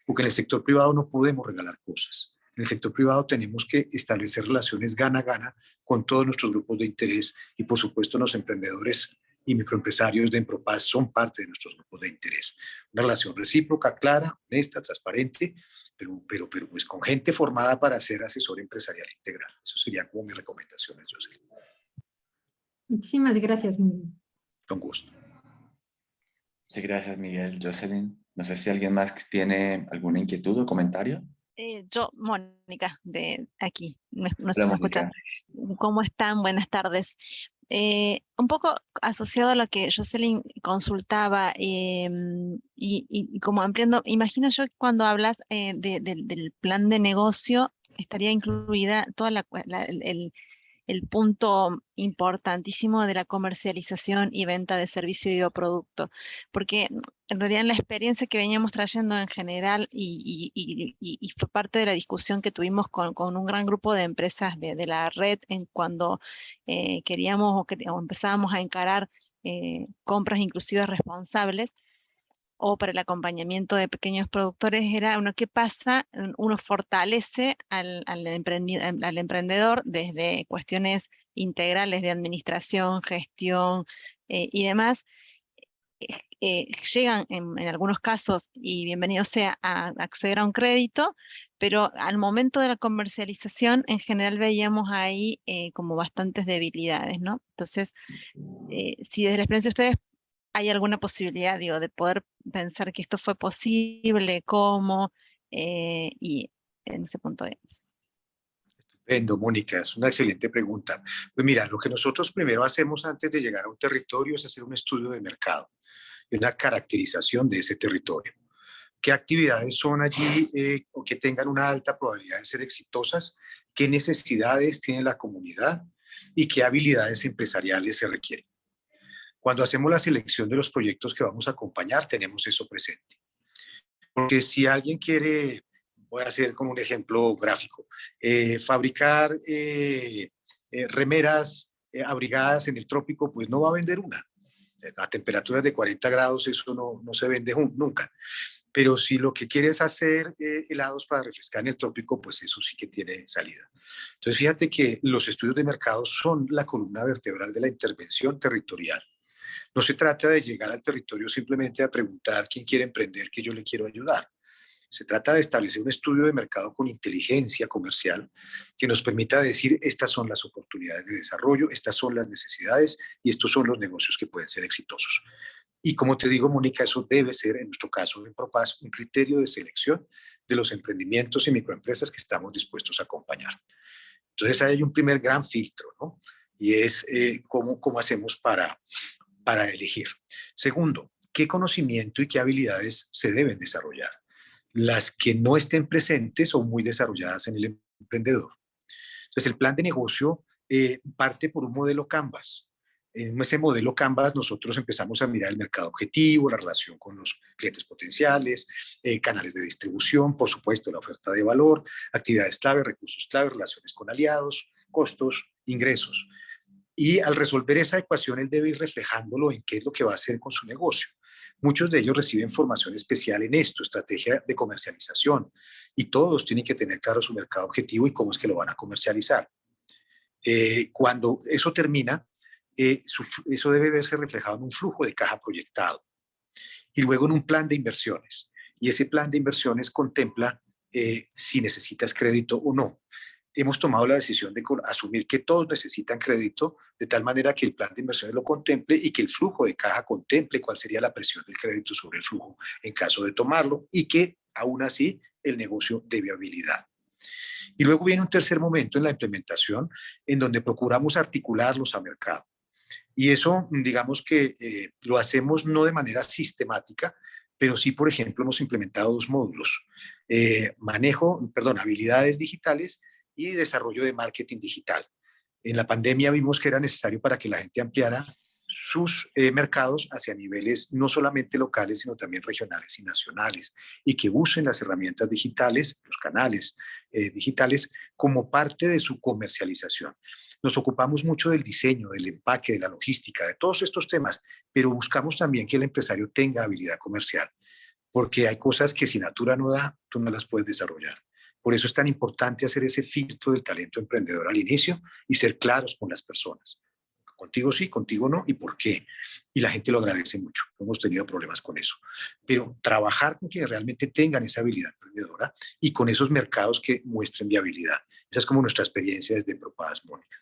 porque en el sector privado no podemos regalar cosas. En el sector privado tenemos que establecer relaciones gana-gana con todos nuestros grupos de interés, y por supuesto los emprendedores y microempresarios de Empropaz son parte de nuestros grupos de interés. Una relación recíproca, clara, honesta, transparente, pero pues con gente formada para ser asesor empresarial integral. Eso serían como mis recomendaciones, Jocelyn.
Muchísimas gracias, Miguel.
Con gusto.
Muchas gracias, Miguel. Jocelyn, no sé si alguien más tiene alguna inquietud o comentario.
Yo, Mónica, de aquí, no sé
Hola,
si me
Mónica.
escuchan. ¿Cómo están? Buenas tardes. Un poco asociado a lo que Jocelyn consultaba y como ampliando, imagino yo que cuando hablas del plan de negocio estaría incluida toda el punto importantísimo de la comercialización y venta de servicio y o producto, porque en realidad en la experiencia que veníamos trayendo en general y fue parte de la discusión que tuvimos con un gran grupo de empresas de la red en cuando queríamos o empezábamos a encarar compras inclusivas responsables, o para el acompañamiento de pequeños productores, era uno, ¿qué pasa? Uno fortalece al emprendedor desde cuestiones integrales de administración, gestión y demás. Llegan en algunos casos, y bienvenido sea, a acceder a un crédito, pero al momento de la comercialización en general veíamos ahí como bastantes debilidades, ¿no? Entonces, si desde la experiencia de ustedes ¿hay alguna posibilidad, digo, de poder pensar que esto fue posible, cómo, y en ese punto, digamos?
Estupendo, Mónica, es una excelente pregunta. Pues mira, lo que nosotros primero hacemos antes de llegar a un territorio es hacer un estudio de mercado y una caracterización de ese territorio. ¿Qué actividades son allí o que tengan una alta probabilidad de ser exitosas? ¿Qué necesidades tiene la comunidad? ¿Y qué habilidades empresariales se requieren? Cuando hacemos la selección de los proyectos que vamos a acompañar, tenemos eso presente. Porque si alguien quiere, voy a hacer como un ejemplo gráfico, fabricar remeras abrigadas en el trópico, pues no va a vender una. A temperaturas de 40 grados eso no se vende nunca. Pero si lo que quiere es hacer helados para refrescar en el trópico, pues eso sí que tiene salida. Entonces fíjate que los estudios de mercado son la columna vertebral de la intervención territorial. No se trata de llegar al territorio simplemente a preguntar quién quiere emprender, que yo le quiero ayudar. Se trata de establecer un estudio de mercado con inteligencia comercial que nos permita decir estas son las oportunidades de desarrollo, estas son las necesidades y estos son los negocios que pueden ser exitosos. Y como te digo, Mónica, eso debe ser, en nuestro caso en Empropaz, un criterio de selección de los emprendimientos y microempresas que estamos dispuestos a acompañar. Entonces hay un primer gran filtro, ¿no? Y es cómo hacemos para elegir. Segundo, ¿qué conocimiento y qué habilidades se deben desarrollar? Las que no estén presentes o muy desarrolladas en el emprendedor. Entonces, el plan de negocio parte por un modelo Canvas. En ese modelo Canvas nosotros empezamos a mirar el mercado objetivo, la relación con los clientes potenciales, canales de distribución, por supuesto la oferta de valor, actividades clave, recursos clave, relaciones con aliados, costos, ingresos. Y al resolver esa ecuación, él debe ir reflejándolo en qué es lo que va a hacer con su negocio. Muchos de ellos reciben formación especial en esto, estrategia de comercialización, y todos tienen que tener claro su mercado objetivo y cómo es que lo van a comercializar. Cuando eso termina, eso debe verse reflejado en un flujo de caja proyectado y luego en un plan de inversiones. Y ese plan de inversiones contempla si necesitas crédito o no. Hemos tomado la decisión de asumir que todos necesitan crédito, de tal manera que el plan de inversiones lo contemple y que el flujo de caja contemple cuál sería la presión del crédito sobre el flujo en caso de tomarlo, y que aún así el negocio de viabilidad. Y luego viene un tercer momento en la implementación, en donde procuramos articularlos a mercado. Y eso, digamos que lo hacemos no de manera sistemática, pero sí, por ejemplo, hemos implementado 2 módulos, habilidades digitales y desarrollo de marketing digital. En la pandemia vimos que era necesario para que la gente ampliara sus mercados hacia niveles no solamente locales, sino también regionales y nacionales, y que usen las herramientas digitales, los canales digitales, como parte de su comercialización. Nos ocupamos mucho del diseño, del empaque, de la logística, de todos estos temas, pero buscamos también que el empresario tenga habilidad comercial, porque hay cosas que si Natura no da, tú no las puedes desarrollar. Por eso es tan importante hacer ese filtro del talento emprendedor al inicio y ser claros con las personas. Contigo sí, contigo no, y por qué. Y la gente lo agradece mucho. Hemos tenido problemas con eso. Pero trabajar con quienes realmente tengan esa habilidad emprendedora y con esos mercados que muestren viabilidad. Esa es como nuestra experiencia desde ProPaz, Mónica.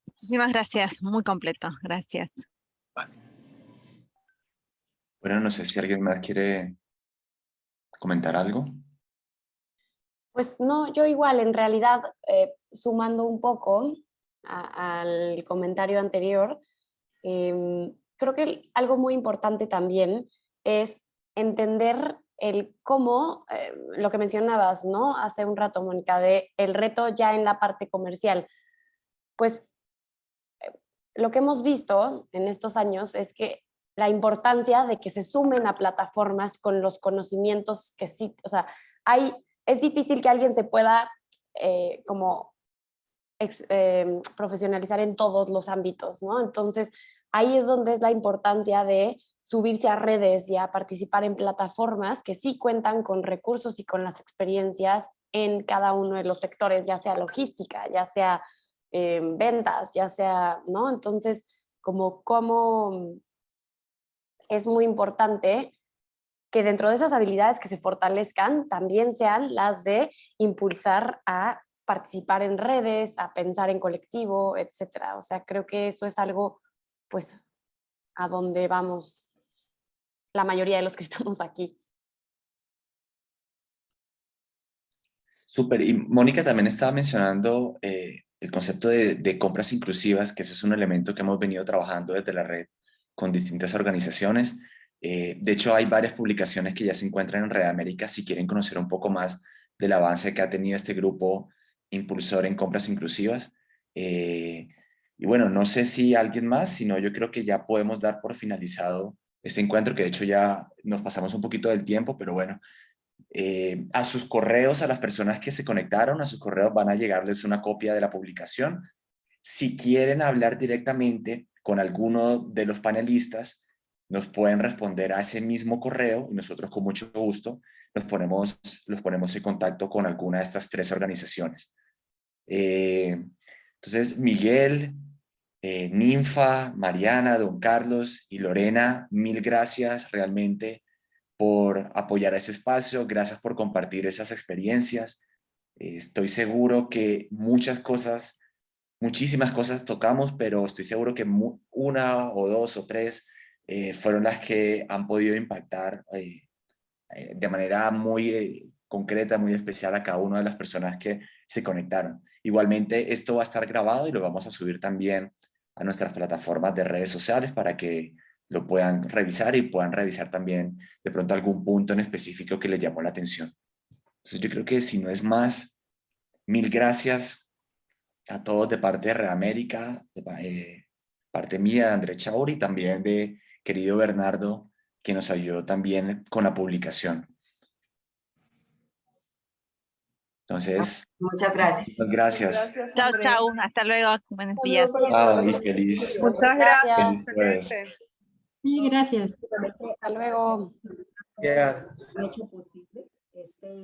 Muchísimas gracias, muy completo, gracias.
Vale.
Bueno, no sé si alguien más quiere comentar algo.
Pues no, yo igual, en realidad, sumando un poco al comentario anterior, creo que algo muy importante también es entender el cómo, lo que mencionabas, ¿no? Hace un rato, Mónica, de el reto ya en la parte comercial. Pues lo que hemos visto en estos años es que la importancia de que se sumen a plataformas con los conocimientos que sí, o sea, es difícil que alguien se pueda profesionalizar en todos los ámbitos, ¿no? Entonces, ahí es donde es la importancia de subirse a redes y a participar en plataformas que sí cuentan con recursos y con las experiencias en cada uno de los sectores, ya sea logística, ya sea ventas, ya sea, ¿no? Entonces, como es muy importante que dentro de esas habilidades que se fortalezcan también sean las de impulsar a participar en redes, a pensar en colectivo, etcétera. O sea, creo que eso es algo, pues, a donde vamos la mayoría de los que estamos aquí.
Súper. Y Mónica también estaba mencionando el concepto de compras inclusivas, que eso es un elemento que hemos venido trabajando desde la red con distintas organizaciones. De hecho, hay varias publicaciones que ya se encuentran en Red América si quieren conocer un poco más del avance que ha tenido este grupo impulsor en compras inclusivas. Y bueno, no sé si alguien más, sino yo creo que ya podemos dar por finalizado este encuentro, que de hecho ya nos pasamos un poquito del tiempo, pero bueno, a sus correos, a las personas que se conectaron, a sus correos van a llegarles una copia de la publicación. Si quieren hablar directamente con alguno de los panelistas, nos pueden responder a ese mismo correo y nosotros con mucho gusto los ponemos en contacto con alguna de estas 3 organizaciones. Entonces, Miguel, Ninfa, Mariana, Don Carlos y Lorena, mil gracias realmente por apoyar a ese espacio, gracias por compartir esas experiencias. Estoy seguro que muchísimas cosas tocamos, pero estoy seguro que 1 o 2 o 3 fueron las que han podido impactar de manera muy concreta, muy especial a cada una de las personas que se conectaron. Igualmente, esto va a estar grabado y lo vamos a subir también a nuestras plataformas de redes sociales para que lo puedan revisar y puedan revisar también de pronto algún punto en específico que les llamó la atención. Entonces yo creo que si no es más, mil gracias a todos de parte de Red América, de parte mía, de André Chauri, y también de querido Bernardo, que nos ayudó también con la publicación. Entonces,
muchas gracias.
muchas gracias.
Chao, chao, hasta luego, buenos días.
Chao y feliz.
Muchas gracias.
Feliz jueves.
Excelente.
Sí, gracias.
Hasta luego.
Gracias.
Han hecho posible este